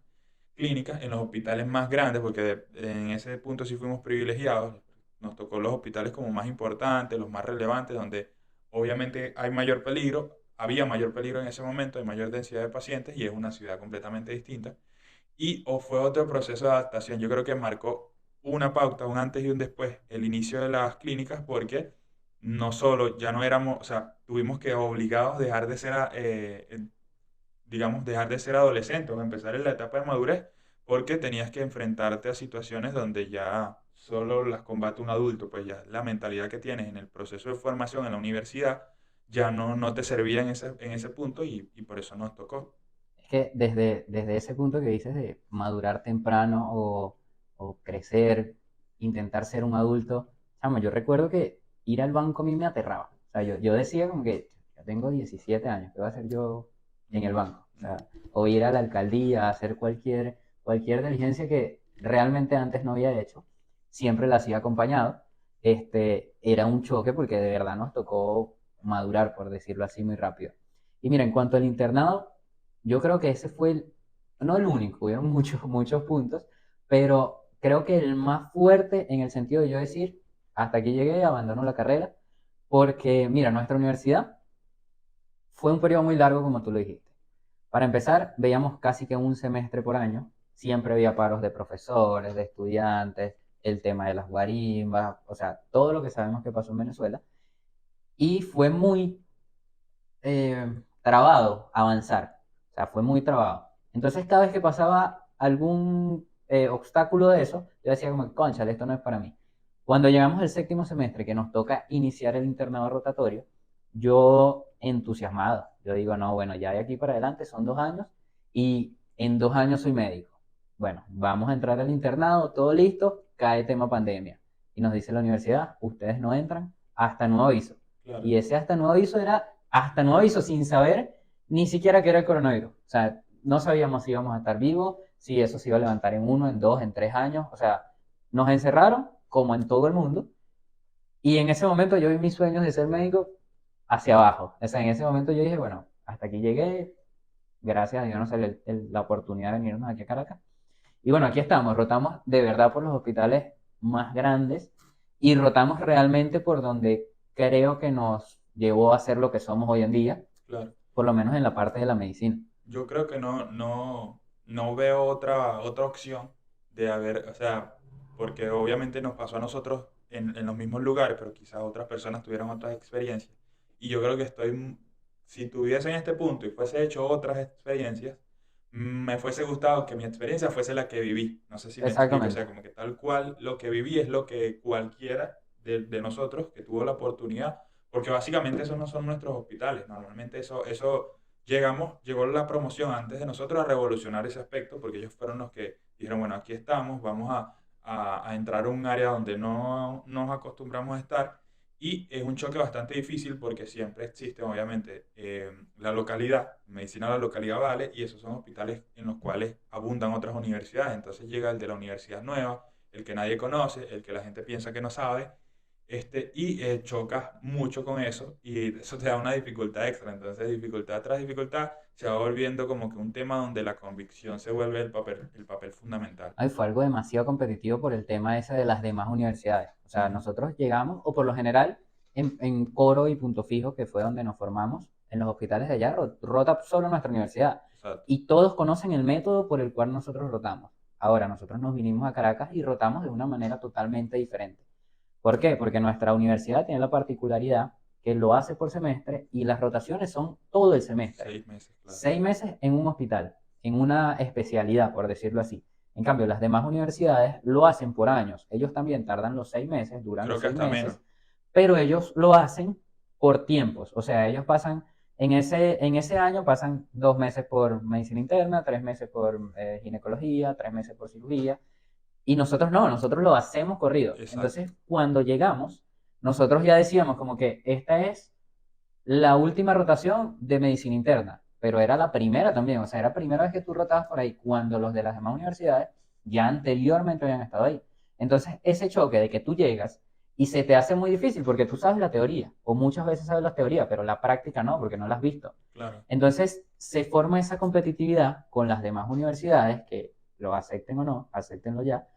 clínicas en los hospitales más grandes, porque en ese punto sí fuimos privilegiados. Nos tocó los hospitales como más importantes, los más relevantes, donde obviamente hay mayor peligro, había mayor peligro en ese momento, hay mayor densidad de pacientes y es una ciudad completamente distinta. Y o fue otro proceso de adaptación. Yo creo que marcó una pauta, un antes y un después, el inicio de las clínicas, porque no solo ya no éramos, o sea, tuvimos que obligados dejar de ser, digamos, dejar de ser adolescentes o empezar en la etapa de madurez, porque tenías que enfrentarte a situaciones donde ya solo las combate un adulto, pues ya la mentalidad que tienes en el proceso de formación en la universidad ya no te servía en ese punto y por eso nos tocó. Es que desde ese punto que dices de madurar temprano o crecer, intentar ser un adulto, chamo, yo recuerdo que ir al banco a mí me aterraba. O sea, yo decía como que yo tengo 17 años, ¿qué voy a hacer yo en el banco? O sea, o ir a la alcaldía a hacer cualquier diligencia que realmente antes no había hecho, siempre la hacía acompañado. Era un choque porque de verdad nos tocó madurar, por decirlo así, muy rápido. Y mira, en cuanto al internado, yo creo que ese fue no el único, hubieron muchos puntos, pero creo que el más fuerte en el sentido de yo decir, hasta aquí llegué, abandono la carrera, porque mira, nuestra universidad fue un periodo muy largo, como tú lo dijiste. Para empezar, veíamos casi que un semestre por año, siempre había paros de profesores, de estudiantes, el tema de las guarimbas, o sea, todo lo que sabemos que pasó en Venezuela, y fue muy trabado avanzar. O sea, fue muy trabado. Entonces, cada vez que pasaba algún obstáculo de eso, yo decía como, concha, esto no es para mí. Cuando llegamos al séptimo semestre, que nos toca iniciar el internado rotatorio, yo entusiasmado, yo digo, no, bueno, ya de aquí para adelante son 2 años y en 2 años soy médico. Bueno, vamos a entrar al internado, todo listo, cae tema pandemia. Y nos dice la universidad, ustedes no entran hasta nuevo aviso. Claro. Y ese hasta nuevo aviso era hasta nuevo aviso sin saber ni siquiera que era el coronavirus. O sea, no sabíamos si íbamos a estar vivos, si eso se iba a levantar en 1, en 2, en 3 años. O sea, nos encerraron como en todo el mundo. Y en ese momento yo vi mis sueños de ser médico hacia abajo. O sea, en ese momento yo dije, bueno, hasta aquí llegué. Gracias a Dios nos salió la oportunidad de venirnos aquí a Caracas. Y bueno, aquí estamos, rotamos de verdad por los hospitales más grandes y rotamos realmente por donde creo que llevó a ser lo que somos hoy en día, claro. por lo menos en la parte de la medicina. Yo creo que no veo otra opción de haber, o sea, porque obviamente nos pasó a nosotros en los mismos lugares, pero quizás otras personas tuvieron otras experiencias. Y yo creo que si tuviese en este punto y fuese hecho otras experiencias, me fuese gustado que mi experiencia fuese la que viví. No sé si me explico, o Exactamente. sea, como que tal cual lo que viví es lo que cualquiera de nosotros que tuvo la oportunidad, porque básicamente esos no son nuestros hospitales. Normalmente llegó la promoción antes de nosotros a revolucionar ese aspecto, porque ellos fueron los que dijeron, bueno, aquí estamos, vamos a entrar a un área donde no nos acostumbramos a estar, y es un choque bastante difícil porque siempre existe, obviamente, la localidad, medicina de la localidad vale, y esos son hospitales en los cuales abundan otras universidades. Entonces llega el de la universidad nueva, el que nadie conoce, el que la gente piensa que no sabe, y chocas mucho con eso y eso te da una dificultad extra. Entonces, dificultad tras dificultad se va volviendo como que un tema donde la convicción se vuelve el papel fundamental. Ay, fue algo demasiado competitivo por el tema ese de las demás universidades. O sea, Ujú. nosotros llegamos, o por lo general, en Coro y Punto Fijo, que fue donde nos formamos, en los hospitales de allá, rota solo nuestra universidad. Exacto. Y todos conocen el método por el cual nosotros rotamos. Ahora, nosotros nos vinimos a Caracas y rotamos de una manera totalmente diferente. ¿Por qué? Porque nuestra universidad tiene la particularidad que lo hace por semestre y las rotaciones son todo el semestre. 6 meses, claro. 6 meses en un hospital, en una especialidad, por decirlo así. En cambio, las demás universidades lo hacen por años. Ellos también tardan los 6 meses, duran Creo los que seis hasta menos. meses, pero ellos lo hacen por tiempos. O sea, ellos pasan, en ese año pasan 2 meses por medicina interna, 3 meses por ginecología, 3 meses por cirugía, y nosotros no, nosotros lo hacemos corrido. Exacto. Entonces, cuando llegamos, nosotros ya decíamos como que esta es la última rotación de medicina interna, pero era la primera también, o sea, era la primera vez que tú rotabas por ahí, cuando los de las demás universidades ya anteriormente habían estado ahí. Entonces, ese choque de que tú llegas y se te hace muy difícil porque tú sabes la teoría, o muchas veces sabes la teoría, pero la práctica no, porque no la has visto. Claro. Entonces, se forma esa competitividad con las demás universidades que lo acepten o no, acéptenlo ya,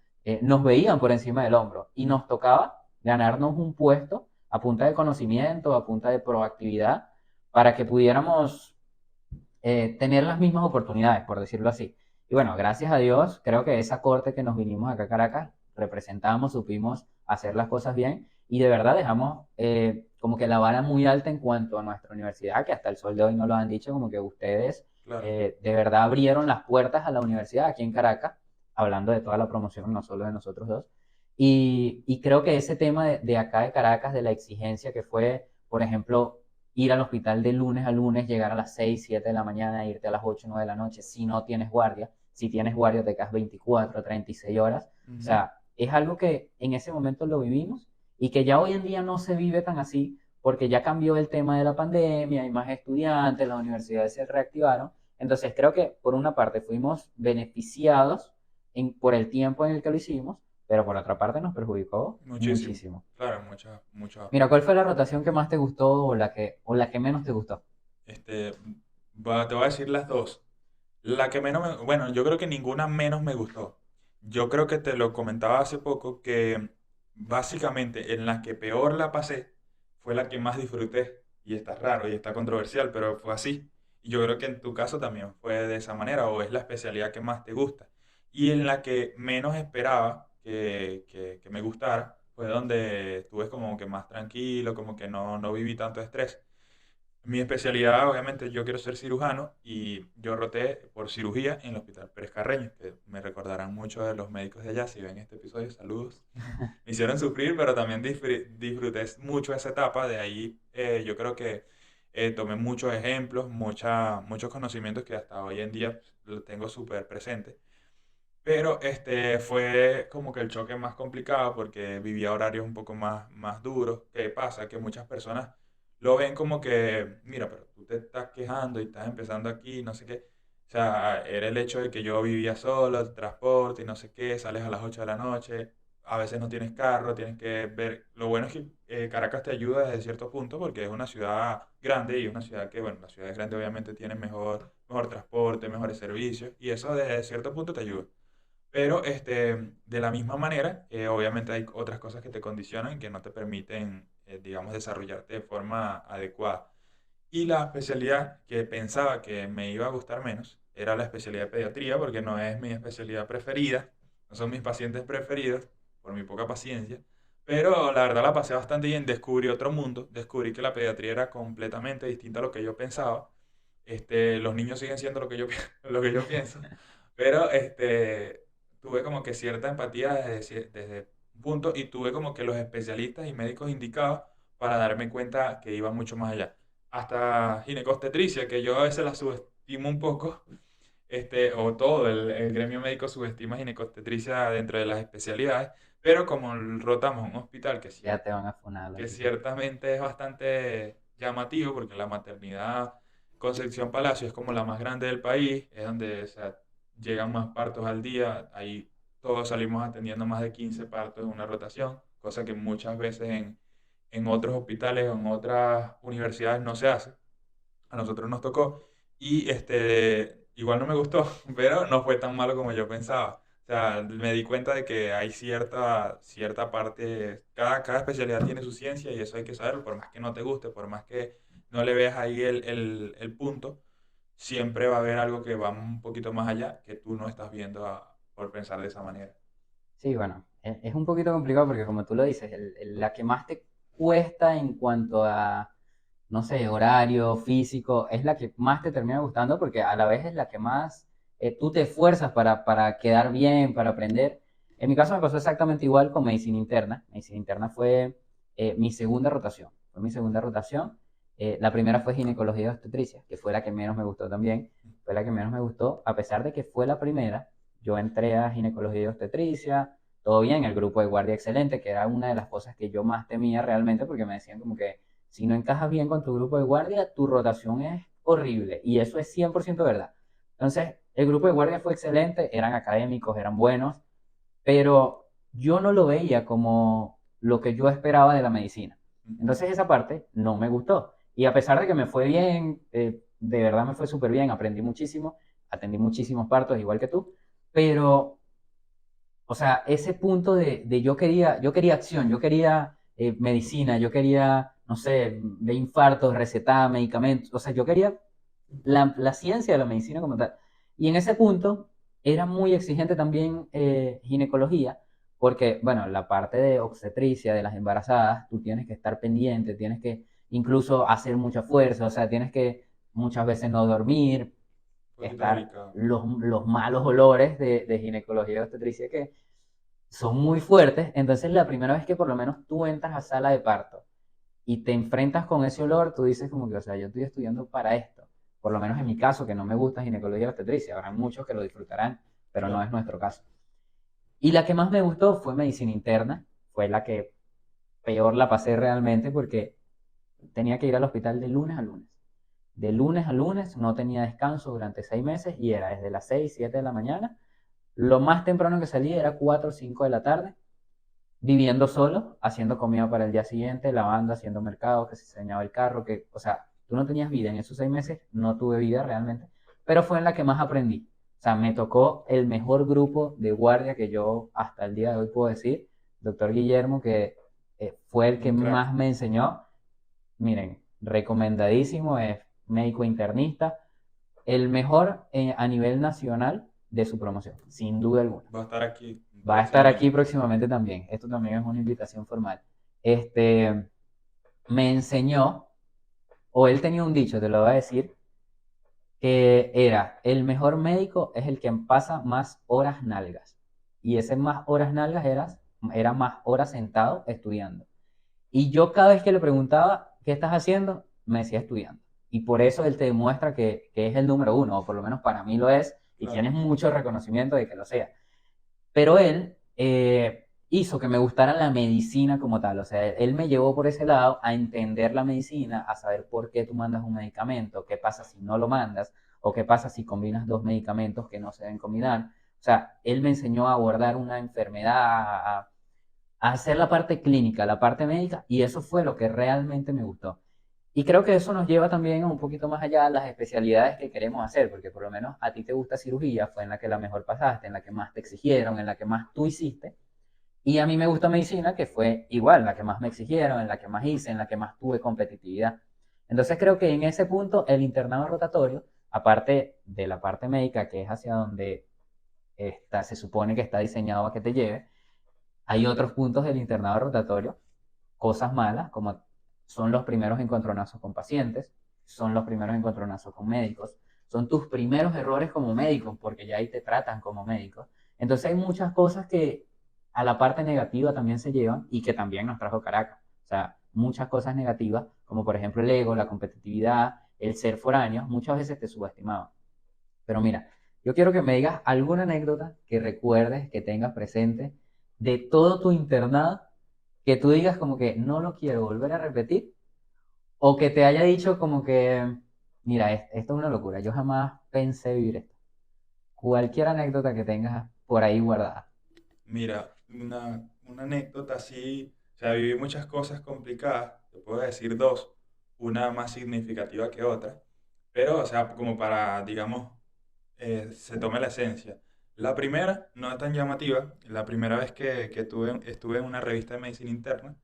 nos veían por encima del hombro y nos tocaba ganarnos un puesto a punta de conocimiento, a punta de proactividad, para que pudiéramos tener las mismas oportunidades, por decirlo así. Y bueno, gracias a Dios, creo que esa corte que nos vinimos acá a Caracas, representamos, supimos hacer las cosas bien y de verdad dejamos como que la vara muy alta en cuanto a nuestra universidad, que hasta el sol de hoy nos lo han dicho, como que ustedes Claro. de verdad abrieron las puertas a la universidad aquí en Caracas, hablando de toda la promoción, no solo de nosotros dos. Y creo que ese tema de acá de Caracas, de la exigencia que fue, por ejemplo, ir al hospital de lunes a lunes, llegar a las 6 7 de la mañana, irte a las 8 9 de la noche, si no tienes guardia, si tienes guardia te quedas 24 36 horas, o Ujú. sea, es algo que en ese momento lo vivimos y que ya hoy en día no se vive tan así porque ya cambió el tema de la pandemia, hay más estudiantes, las universidades se reactivaron, entonces creo que por una parte fuimos beneficiados por el tiempo en el que lo hicimos, pero por otra parte nos perjudicó Muchísimo. muchísimo. Claro, muchos Mira, ¿cuál aspectos. fue la rotación que más te gustó o la que menos te gustó? Este, te voy a decir las dos. La que menos bueno, yo creo que ninguna menos me gustó. Yo creo que te lo comentaba hace poco que básicamente en la que peor la pasé fue la que más disfruté. Y está raro y está controversial, pero fue así. Y yo creo que en tu caso también fue de esa manera o es la especialidad que más te gusta. Y en la que menos esperaba que me gustara fue donde estuve como que más tranquilo, como que no viví tanto estrés. Mi especialidad, obviamente, yo quiero ser cirujano y yo roté por cirugía en el Hospital Pérez Carreño, que me recordarán mucho de los médicos de allá. Si ven este episodio, saludos. Me hicieron sufrir, pero también disfruté mucho esa etapa. De ahí yo creo que tomé muchos ejemplos, muchos conocimientos que hasta hoy en día los tengo súper presentes. Pero fue como que el choque más complicado porque vivía horarios un poco más duros. ¿Qué pasa? Que muchas personas lo ven como que, mira, pero tú te estás quejando y estás empezando aquí, no sé qué. O sea, era el hecho de que yo vivía solo, el transporte y no sé qué, sales a las 8 de la noche, a veces no tienes carro, tienes que ver. Lo bueno es que Caracas te ayuda desde cierto punto porque es una ciudad grande y es una ciudad que, bueno, las ciudades grandes obviamente tienen mejor transporte, mejores servicios y eso desde cierto punto te ayuda. Pero de la misma manera, obviamente hay otras cosas que te condicionan, que no te permiten digamos, desarrollarte de forma adecuada. Y la especialidad que pensaba que me iba a gustar menos era la especialidad de pediatría, porque no es mi especialidad preferida, no son mis pacientes preferidos, por mi poca paciencia. Pero la verdad la pasé bastante bien, descubrí otro mundo, descubrí que la pediatría era completamente distinta a lo que yo pensaba. Los niños siguen siendo lo que yo, lo que yo pienso, pero tuve como que cierta empatía desde un punto y tuve como que los especialistas y médicos indicados para darme cuenta que iba mucho más allá. Hasta ginecobstetricia, que yo a veces la subestimo un poco, o todo el gremio médico subestima ginecobstetricia dentro de las especialidades, pero como rotamos un hospital Ya te van a funar que aquí. ciertamente es bastante llamativo, porque la maternidad Concepción Palacio es como la más grande del país, es donde, o sea, llegan más partos al día, ahí todos salimos atendiendo más de 15 partos en una rotación, cosa que muchas veces en otros hospitales o en otras universidades no se hace. A nosotros nos tocó y igual no me gustó, pero no fue tan malo como yo pensaba. O sea, me di cuenta de que hay cierta parte, cada especialidad tiene su ciencia y eso hay que saberlo, por más que no te guste, por más que no le veas ahí el punto, siempre va a haber algo que va un poquito más allá que tú no estás viendo por pensar de esa manera. Sí, bueno, es un poquito complicado porque como tú lo dices, la que más te cuesta en cuanto a, no sé, horario, físico, es la que más te termina gustando porque a la vez es la que más tú te esfuerzas para quedar bien, para aprender. En mi caso me pasó exactamente igual con medicina interna. Medicina interna fue mi segunda rotación. Fue mi segunda rotación. La primera fue ginecología y obstetricia, que fue la que menos me gustó también. Fue la que menos me gustó, a pesar de que fue la primera. Yo entré a ginecología y obstetricia, todo bien, el grupo de guardia excelente, que era una de las cosas que yo más temía realmente, porque me decían como que si no encajas bien con tu grupo de guardia, tu rotación es horrible. Y eso es 100% verdad. Entonces, el grupo de guardia fue excelente, eran académicos, eran buenos, pero yo no lo veía como lo que yo esperaba de la medicina. Entonces, esa parte no me gustó. Y a pesar de que me fue bien, de verdad me fue súper bien, aprendí muchísimo, atendí muchísimos partos, igual que tú, pero o sea, ese punto de yo quería acción, yo quería medicina, yo quería, no sé, de infartos, recetar medicamentos, o sea, yo quería la ciencia de la medicina como tal. Y en ese punto era muy exigente también ginecología, porque, bueno, la parte de obstetricia, de las embarazadas, tú tienes que estar pendiente, tienes que incluso hacer mucha fuerza, o sea, tienes que muchas veces no dormir, Un poquito estar delicado. los malos olores de ginecología y obstetricia que son muy fuertes. Entonces, la primera vez que por lo menos tú entras a sala de parto y te enfrentas con ese olor, tú dices como que, o sea, yo estoy estudiando para esto. Por lo menos en mi caso, que no me gusta ginecología y obstetricia. Habrá muchos que lo disfrutarán, pero no Claro. es nuestro caso. Y la que más me gustó fue medicina interna. Fue la que peor la pasé realmente porque tenía que ir al hospital de lunes a lunes. De lunes a lunes no tenía descanso durante 6 meses y era desde las 6 7 de la mañana. Lo más temprano que salía era 4 o 5 de la tarde, viviendo solo, haciendo comida para el día siguiente, lavando, haciendo mercado, que se enseñaba el carro, que, o sea, tú no tenías vida en esos 6 meses, no tuve vida realmente, pero fue en la que más aprendí. O sea, me tocó el mejor grupo de guardia que yo hasta el día de hoy puedo decir, doctor Guillermo, que fue el que Un crack. más me enseñó. Miren, recomendadísimo, es médico internista, el mejor a nivel nacional de su promoción, sin duda alguna. Va a estar aquí Va a estar aquí próximamente. próximamente también. Esto también es una invitación formal. Este, me enseñó, o él tenía un dicho, te lo voy a decir, que era, el mejor médico es el que pasa más horas nalgas. Y ese más horas nalgas era más horas sentado estudiando. Y yo cada vez que le preguntaba, ¿qué estás haciendo? Me decía estudiando. Y por eso él te demuestra que es el número uno, o por lo menos para mí lo es, y Claro. tienes mucho reconocimiento de que lo sea. Pero él hizo que me gustara la medicina como tal. O sea, él me llevó por ese lado a entender la medicina, a saber por qué tú mandas un medicamento, qué pasa si no lo mandas, o qué pasa si combinas dos medicamentos que no se deben combinar. O sea, él me enseñó a abordar una enfermedad, a hacer la parte clínica, la parte médica, y eso fue lo que realmente me gustó. Y creo que eso nos lleva también a un poquito más allá a las especialidades que queremos hacer, porque por lo menos a ti te gusta cirugía, fue en la que la mejor pasaste, en la que más te exigieron, en la que más tú hiciste, Y a mí me gustó medicina, que fue igual, la que más me exigieron, en la que más hice, en la que más tuve competitividad. Entonces creo que en ese punto el internado rotatorio, aparte de la parte médica, que es hacia donde se supone que está diseñado a que te lleve, hay otros puntos del internado rotatorio, cosas malas, como son los primeros encontronazos con pacientes, son los primeros encontronazos con médicos, son tus primeros errores como médico, porque ya ahí te tratan como médico. Entonces hay muchas cosas que a la parte negativa también se llevan y que también nos trajo Caracas. O sea, muchas cosas negativas, como por ejemplo el ego, la competitividad, el ser foráneo, muchas veces te subestimaban. Pero mira, yo quiero que me digas alguna anécdota que recuerdes, que tengas presente de todo tu internado, que tú digas como que no lo quiero volver a repetir, o que te haya dicho como que, mira, esto es una locura, yo jamás pensé vivir esto. Cualquier anécdota que tengas por ahí guardada. Mira, una anécdota así, o sea, viví muchas cosas complicadas, te puedo decir dos, una más significativa que otra, pero, o sea, como para, digamos, se tome la esencia. La primera no es tan llamativa, la primera vez que estuve en una revista de medicina interna,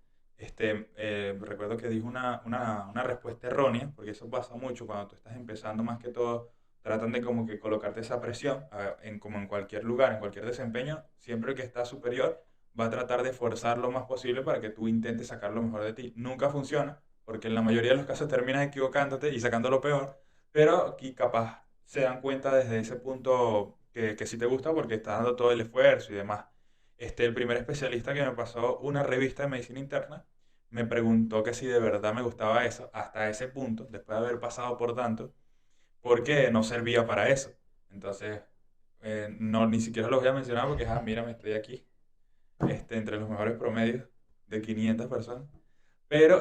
recuerdo que dije una respuesta errónea, porque eso pasa mucho cuando tú estás empezando más que todo tratan de como que colocarte esa presión, como en cualquier lugar, en cualquier desempeño, siempre el que está superior va a tratar de forzar lo más posible para que tú intentes sacar lo mejor de ti. Nunca funciona, porque en la mayoría de los casos terminas equivocándote y sacando lo peor, pero aquí capaz se dan cuenta desde ese punto que sí te gusta porque estás dando todo el esfuerzo y demás. El primer especialista que me pasó una revista de medicina interna me preguntó que si de verdad me gustaba eso, hasta ese punto, después de haber pasado por tanto, porque no servía para eso. Entonces, no, ni siquiera lo voy a mencionar porque, mira, me estoy aquí, entre los mejores promedios de 500 personas. Pero,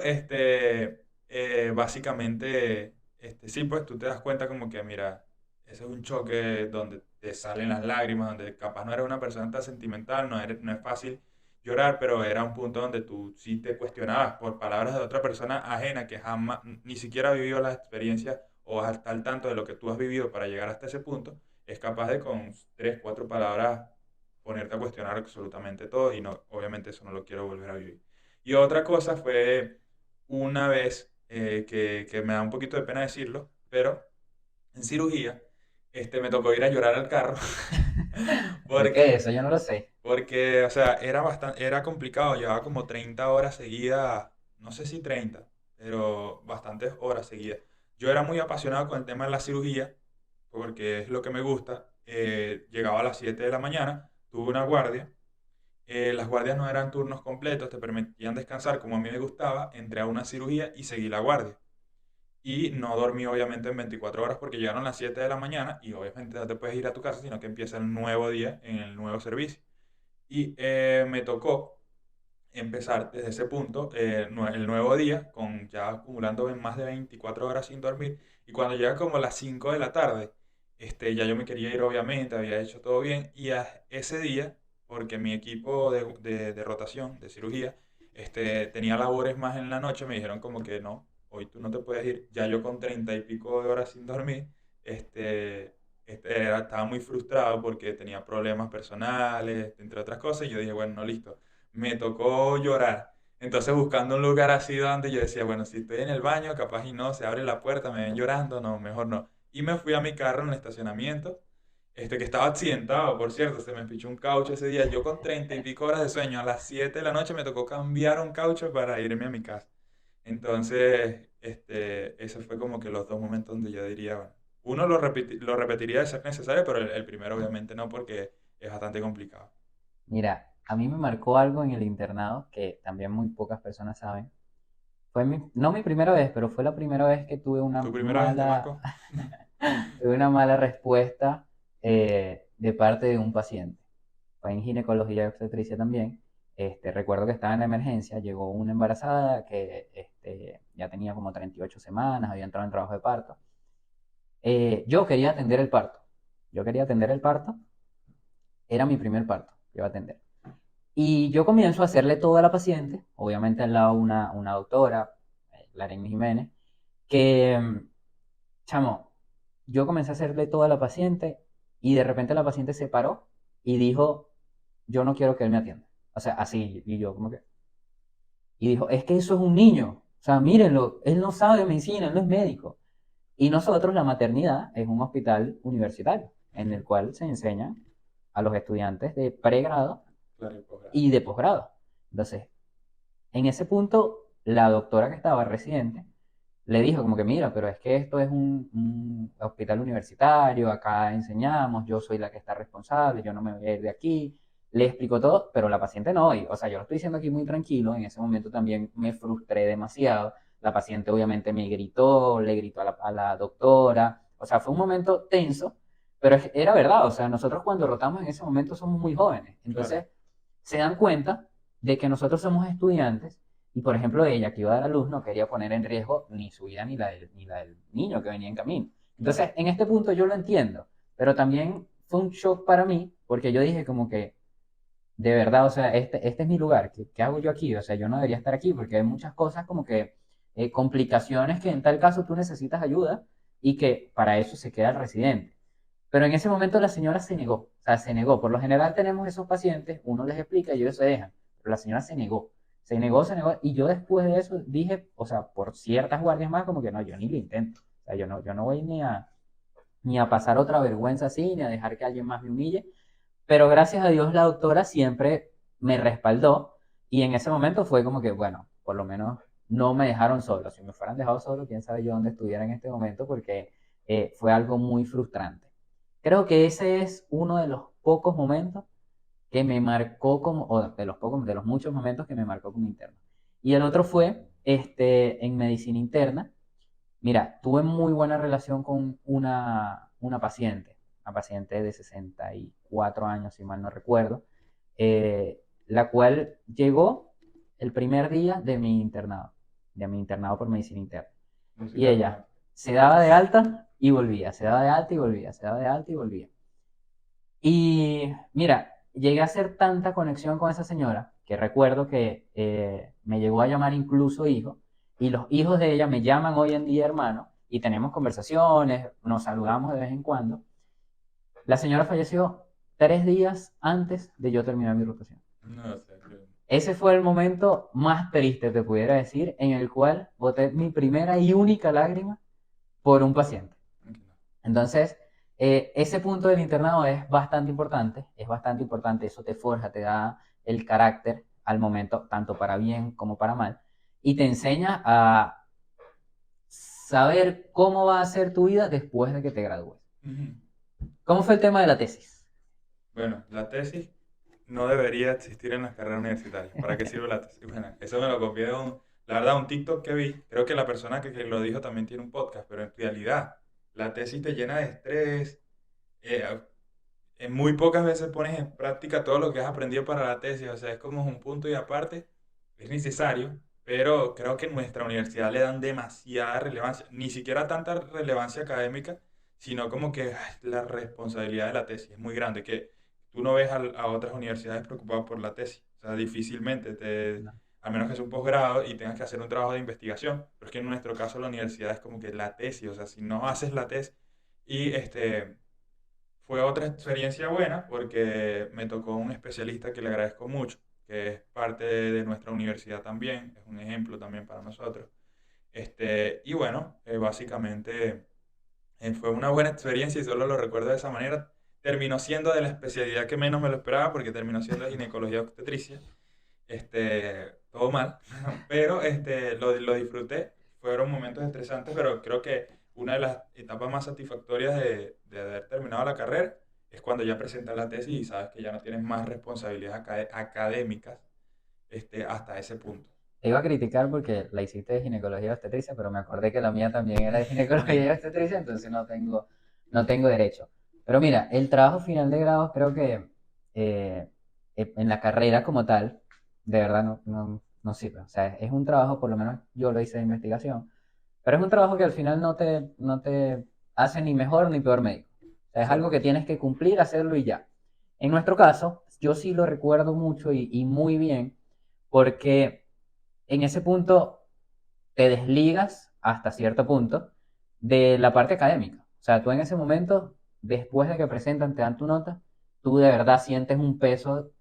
básicamente, sí, pues tú te das cuenta como que, mira, ese es un choque donde te salen las lágrimas, donde capaz no eres una persona tan sentimental, no es fácil llorar, pero era un punto donde tú sí te cuestionabas por palabras de otra persona ajena que jamás, ni siquiera vivió la experiencia o hasta al tanto de lo que tú has vivido para llegar hasta ese punto, es capaz de con tres, cuatro palabras ponerte a cuestionar absolutamente todo y no, obviamente eso no lo quiero volver a vivir. Y otra cosa fue una vez, que me da un poquito de pena decirlo, pero en cirugía, me tocó ir a llorar al carro ¿Por qué? porque Eso yo no lo sé. porque, o sea, era complicado, llevaba como 30 horas seguidas, no sé si 30, pero bastantes horas seguidas. Yo era muy apasionado con el tema de la cirugía, porque es lo que me gusta. Llegaba a las 7 de la mañana, tuve una guardia. Las guardias no eran turnos completos, te permitían descansar como a mí me gustaba, entré a una cirugía y seguí la guardia. Y no dormí obviamente en 24 horas porque llegaron las 7 de la mañana y obviamente no te puedes ir a tu casa, sino que empieza el nuevo día en el nuevo servicio. Y me tocó empezar desde ese punto el nuevo día, con ya acumulando en más de 24 horas sin dormir. Y cuando llega como las 5 de la tarde, ya yo me quería ir, obviamente, había hecho todo bien. Y ese día, porque mi equipo de rotación, de cirugía, tenía labores más en la noche, me dijeron como que no, hoy tú no te puedes ir. Ya yo con 30 y pico de horas sin dormir, estaba muy frustrado porque tenía problemas personales, entre otras cosas, y yo dije, bueno, no, listo, me tocó llorar. Entonces buscando un lugar así donde yo decía, bueno, si estoy en el baño, capaz y no, se abre la puerta, me ven llorando, no, mejor no. Y me fui a mi carro en el estacionamiento, que estaba accidentado, por cierto, se me pichó un caucho ese día. Yo con 30 y pico horas de sueño, a las 7 de la noche me tocó cambiar un caucho para irme a mi casa. Entonces, ese fue como que los dos momentos donde yo diría, bueno, uno lo repetiría de ser necesario, pero el primero obviamente no, porque es bastante complicado. Mira, a mí me marcó algo en el internado que también muy pocas personas saben. No mi primera vez, pero fue la primera vez que tuve ¿Tu primera vez te marcó? tuve una mala respuesta de parte de un paciente. Fue en ginecología y obstetricia también. Recuerdo que estaba en la emergencia, llegó una embarazada que ya tenía como 38 semanas, había entrado en trabajo de parto. Yo quería atender el parto. Yo quería atender el parto. Era mi primer parto que iba a atender. Y yo comienzo a hacerle todo a la paciente, obviamente al lado una doctora, Lareny Jiménez, que, chamo, yo comencé a hacerle todo a la paciente y de repente la paciente se paró y dijo, yo no quiero que él me atienda. O sea, así, y yo como que... Y dijo, es que eso es un niño. O sea, mírenlo, él no sabe de medicina, él no es médico. Y nosotros, la maternidad es un hospital universitario en el cual se enseña a los estudiantes de pregrado Claro, y posgrado. y de posgrado. Entonces, en ese punto, la doctora que estaba residente le dijo como que, mira, pero es que esto es un hospital universitario, acá enseñamos, yo soy la que está responsable, yo no me voy a ir de aquí. Le explicó todo, pero la paciente no. O sea, yo lo estoy diciendo aquí muy tranquilo, en ese momento también me frustré demasiado. La paciente obviamente me gritó, le gritó a la doctora. O sea, fue un momento tenso, pero era verdad. O sea, nosotros cuando rotamos en ese momento somos muy jóvenes. Claro, Entonces, se dan cuenta de que nosotros somos estudiantes y, por ejemplo, ella que iba a dar a luz no quería poner en riesgo ni su vida ni la del niño que venía en camino. claro. Entonces, en este punto yo lo entiendo, pero también fue un shock para mí porque yo dije como que, de verdad, o sea, este es mi lugar, ¿qué hago yo aquí? O sea, yo no debería estar aquí porque hay muchas cosas como que, complicaciones que en tal caso tú necesitas ayuda y que para eso se queda el residente. Pero en ese momento la señora se negó, o sea, se negó. Por lo general tenemos esos pacientes, uno les explica y ellos se dejan, pero la señora se negó, y yo después de eso dije, o sea, por ciertas guardias más, como que no, yo ni lo intento, o sea, yo no voy ni a pasar otra vergüenza así, ni a dejar que alguien más me humille, pero gracias a Dios la doctora siempre me respaldó y en ese momento fue como que, bueno, por lo menos no me dejaron solo. Si me fueran dejado solo, quién sabe yo dónde estuviera en este momento porque fue algo muy frustrante. Creo que ese es uno de los pocos momentos que me marcó como, o de los pocos, de los muchos momentos que me marcó como interno. Y el otro fue en medicina interna. Mira, tuve muy buena relación con una paciente de 64 años, si mal no recuerdo, la cual llegó el primer día de mi internado por medicina interna. Y Música ella romántica. se daba de alta y volvía, se daba de alta y volvía, se daba de alta y volvía. Y mira, llegué a hacer tanta conexión con esa señora que recuerdo que me llegó a llamar incluso hijo, y los hijos de ella me llaman hoy en día hermano, y tenemos conversaciones, nos saludamos de vez en cuando. La señora falleció 3 días antes de yo terminar mi rotación. No sé, creo. Ese fue el momento más triste, te pudiera decir, en el cual boté mi primera y única lágrima por un paciente. Entonces, ese punto del internado es bastante importante, eso te forja, te da el carácter al momento, tanto para bien como para mal, y te enseña a saber cómo va a ser tu vida después de que te gradúes. Ujú. ¿Cómo fue el tema de la tesis? Bueno, la tesis no debería existir en las carreras universitarias. ¿Para qué sirve la tesis? Bueno, eso me lo copié de la verdad, un TikTok que vi. Creo que la persona que lo dijo también tiene un podcast, pero en realidad la tesis te llena de estrés. eh, en muy pocas veces pones en práctica todo lo que has aprendido para la tesis. O sea, es como un punto y aparte. Es necesario, pero creo que en nuestra universidad le dan demasiada relevancia. Ni siquiera tanta relevancia académica, sino como que la responsabilidad de la tesis es muy grande, que tú no ves a otras universidades preocupadas por la tesis. O sea, difícilmente, No. a menos que sea un posgrado y tengas que hacer un trabajo de investigación. Pero es que en nuestro caso la universidad es como que la tesis, o sea, si no haces la tesis. Y fue otra experiencia buena porque me tocó un especialista que le agradezco mucho, que es parte de nuestra universidad también, es un ejemplo también para nosotros. Y bueno, básicamente fue una buena experiencia y solo lo recuerdo de esa manera. Terminó siendo de la especialidad que menos me lo esperaba porque terminó siendo ginecología obstetricia. Todo mal, pero lo disfruté. Fueron momentos estresantes, pero creo que una de las etapas más satisfactorias de haber terminado la carrera es cuando ya presentas la tesis y sabes que ya no tienes más responsabilidades académicas hasta ese punto. Te iba a criticar porque la hiciste de ginecología y obstetricia, pero me acordé que la mía también era de ginecología y obstetricia, entonces no tengo derecho. Pero mira, el trabajo final de grado creo que eh, en la carrera como tal, de verdad no sirve. O sea, es un trabajo, por lo menos yo lo hice de investigación, pero es un trabajo que al final no te hace ni mejor ni peor médico. O sea, es algo Exacto. que tienes que cumplir, hacerlo y ya. En nuestro caso, yo sí lo recuerdo mucho y muy bien, porque en ese punto te desligas hasta cierto punto de la parte académica. O sea, tú en ese momento, después de que presentan, te dan tu nota, tú de verdad sientes un peso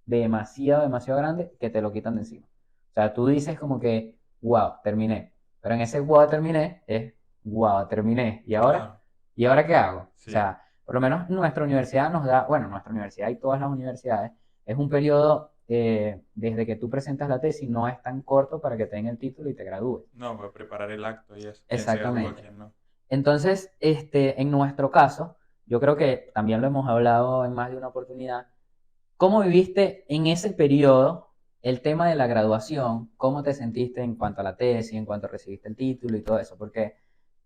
demasiado, demasiado grande que te lo quitan de encima. O sea, tú dices como que, wow, terminé. Pero en ese wow, terminé es, wow, terminé. ¿Y ahora? Claro, ¿Y ahora qué hago? O sí. sea, por lo menos nuestra universidad nos da, bueno, nuestra universidad y todas las universidades, es un periodo desde que tú presentas la tesis, no es tan corto para que te den el título y te gradúes. No, pues preparar el acto y eso. Quién se gradúa, Exactamente. quién no. Entonces, en nuestro caso, yo creo que también lo hemos hablado en más de una oportunidad. ¿Cómo viviste en ese periodo el tema de la graduación? ¿Cómo te sentiste en cuanto a la tesis, en cuanto recibiste el título y todo eso? Porque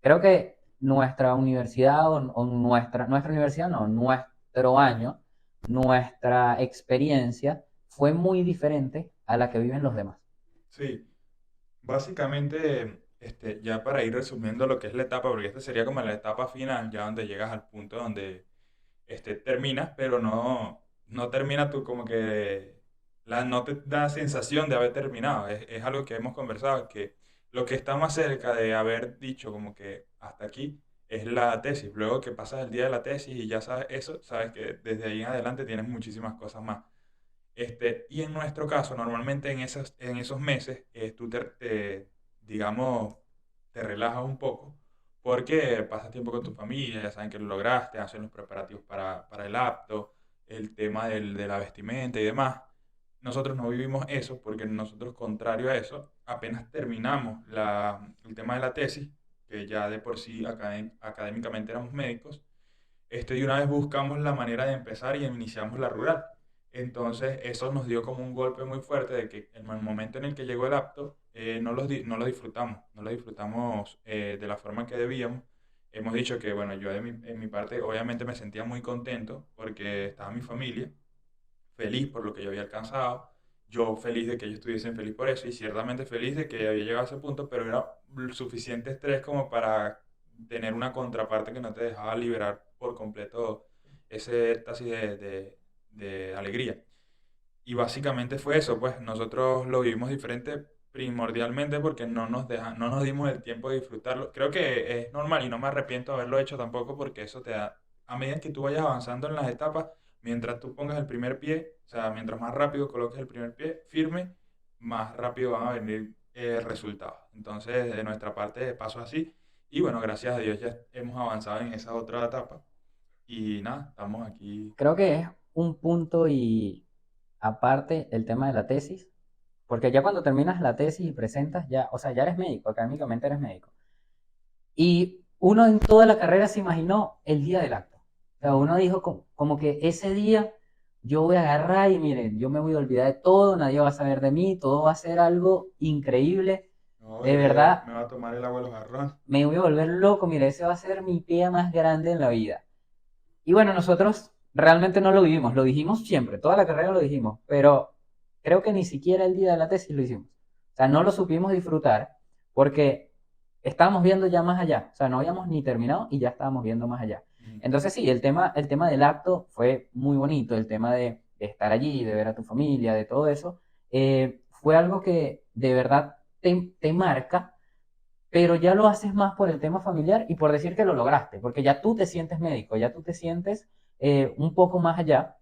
creo que nuestra universidad o nuestra universidad, no, nuestro año, nuestra experiencia fue muy diferente a la que viven los demás. Sí, básicamente, ya para ir resumiendo lo que es la etapa, porque esta sería como la etapa final, ya donde llegas al punto donde terminas, pero no termina tú como que no te da sensación de haber terminado. Es algo que hemos conversado, que lo que está más cerca de haber dicho como que hasta aquí es la tesis. Luego que pasas el día de la tesis y ya sabes eso, sabes que desde ahí en adelante tienes muchísimas cosas más. Y en nuestro caso, normalmente en esos meses, tú digamos, te relajas un poco porque pasas tiempo con tu familia, ya saben que lo lograste, hacen los preparativos para el acto, el tema de la vestimenta y demás. Nosotros no vivimos eso porque nosotros, contrario a eso, apenas terminamos el tema de la tesis, que ya de por sí académicamente éramos médicos, y una vez buscamos la manera de empezar y iniciamos la rural. Entonces, eso nos dio como un golpe muy fuerte de que en el momento en el que llegó el apto, no lo disfrutamos, no lo disfrutamos de la forma que debíamos. Hemos dicho que, bueno, yo en mi parte obviamente me sentía muy contento porque estaba mi familia, feliz por lo que yo había alcanzado, yo feliz de que ellos estuviesen feliz por eso y ciertamente feliz de que había llegado a ese punto, pero era suficiente estrés como para tener una contraparte que no te dejaba liberar por completo ese éxtasis de alegría. Y básicamente fue eso, pues nosotros lo vivimos diferente primordialmente porque no nos dimos el tiempo de disfrutarlo. Creo que es normal y no me arrepiento de haberlo hecho tampoco porque eso te da, a medida que tú vayas avanzando en las etapas, mientras tú pongas el primer pie, o sea, mientras más rápido coloques el primer pie firme, más rápido van a venir resultados. Entonces, de nuestra parte pasó así y bueno, gracias a Dios ya hemos avanzado en esa otra etapa y nada, estamos aquí. Creo que es un punto y aparte el tema de la tesis, porque ya cuando terminas la tesis y presentas, ya, o sea, ya eres médico, académicamente eres médico. Y uno en toda la carrera se imaginó el día del acto. O sea, uno dijo como que ese día yo voy a agarrar y miren, yo me voy a olvidar de todo, nadie va a saber de mí, todo va a ser algo increíble. No, De verdad, me va a tomar el agua de los jarrones. me voy a volver loco, mire, ese va a ser mi pie más grande en la vida. Y bueno, nosotros realmente no lo vivimos, lo dijimos siempre, toda la carrera lo dijimos, pero creo que ni siquiera el día de la tesis lo hicimos. O sea, no lo supimos disfrutar porque estábamos viendo ya más allá. O sea, no habíamos ni terminado y ya estábamos viendo más allá. Ujú. Entonces sí, el tema del acto fue muy bonito, el tema de estar allí, de ver a tu familia, de todo eso, fue algo que de verdad te marca, pero ya lo haces más por el tema familiar y por decir que lo lograste, porque ya tú te sientes médico, ya tú te sientes un poco más allá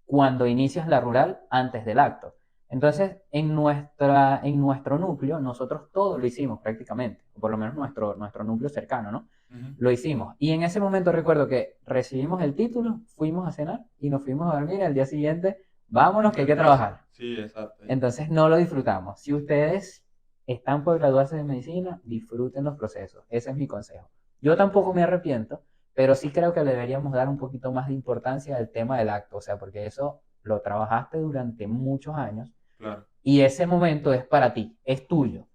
cuando inicias la rural antes del acto. Entonces, en nuestro núcleo, nosotros todo lo hicimos prácticamente, o por lo menos nuestro núcleo cercano, ¿no? Ujú. Lo hicimos. Y en ese momento recuerdo que recibimos el título, fuimos a cenar y nos fuimos a dormir. Y al día siguiente, vámonos que hay En que casa. trabajar. Sí, exacto. Entonces no lo disfrutamos. Si ustedes están por graduarse de medicina, disfruten los procesos. Ese es mi consejo. Yo tampoco me arrepiento, pero sí creo que le deberíamos dar un poquito más de importancia al tema del acto, o sea, porque eso lo trabajaste durante muchos años Claro, y ese momento es para ti, es tuyo.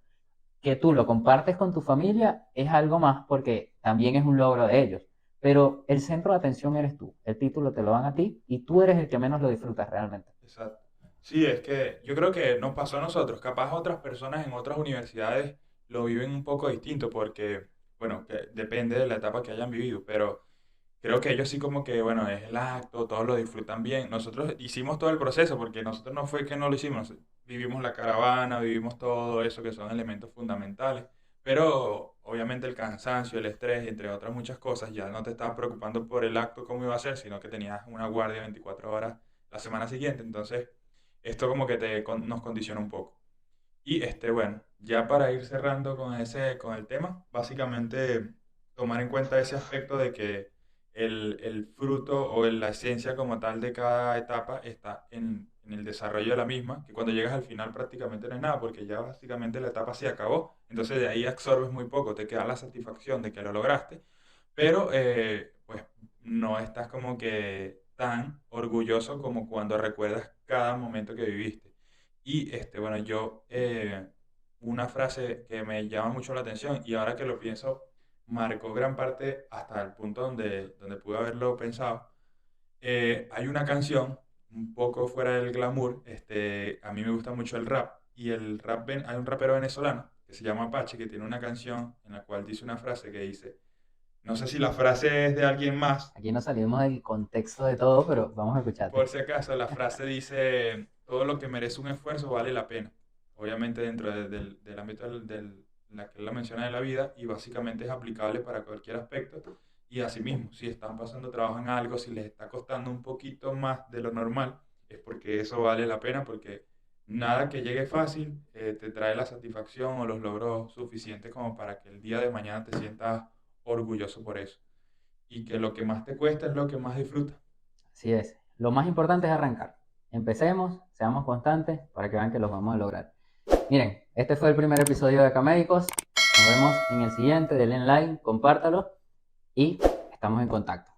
Que tú lo compartes con tu familia es algo más porque también es un logro de ellos. Pero el centro de atención eres tú, el título te lo dan a ti y tú eres el que menos lo disfrutas realmente. exacto. Sí, es que yo creo que nos pasó a nosotros. Capaz otras personas en otras universidades lo viven un poco distinto porque, bueno, que depende de la etapa que hayan vivido, pero creo que ellos sí como que, bueno, es el acto, todos lo disfrutan bien. Nosotros hicimos todo el proceso porque nosotros no fue que no lo hicimos. Vivimos la caravana, vivimos todo eso que son elementos fundamentales. Pero obviamente el cansancio, el estrés, entre otras muchas cosas, ya no te estabas preocupando por el acto cómo iba a ser, sino que tenías una guardia 24 horas la semana siguiente. Entonces, esto como que nos condiciona un poco. Y bueno, ya para ir cerrando con el tema, básicamente tomar en cuenta ese aspecto de que el fruto o la esencia como tal de cada etapa está en el desarrollo de la misma, que cuando llegas al final prácticamente no es nada, porque ya básicamente la etapa se acabó, entonces de ahí absorbes muy poco, te queda la satisfacción de que lo lograste, pero pues no estás como que tan orgulloso como cuando recuerdas cada momento que viviste. Y bueno, una frase que me llama mucho la atención y ahora que lo pienso, marcó gran parte hasta el punto donde pude haberlo pensado. Hay una canción, un poco fuera del glamour, a mí me gusta mucho el rap y hay un rapero venezolano que se llama Apache que tiene una canción en la cual dice una frase que dice, no sé si la frase es de alguien más. Aquí no salimos del contexto de todo, pero vamos a escucharte. Por si acaso, la frase dice, todo lo que merece un esfuerzo vale la pena. Obviamente dentro del ámbito la que él la menciona de la vida y básicamente es aplicable para cualquier aspecto. Y asimismo, si están pasando trabajo en algo, si les está costando un poquito más de lo normal, es porque eso vale la pena, porque nada que llegue fácil te trae la satisfacción o los logros suficientes como para que el día de mañana te sientas orgulloso por eso. Y que lo que más te cuesta es lo que más disfrutas. Así es. Lo más importante es arrancar. Empecemos, seamos constantes para que vean que los vamos a lograr. Miren, este fue el primer episodio de Acamédicos. Nos vemos en el siguiente. Denle like, compártalo y estamos en contacto.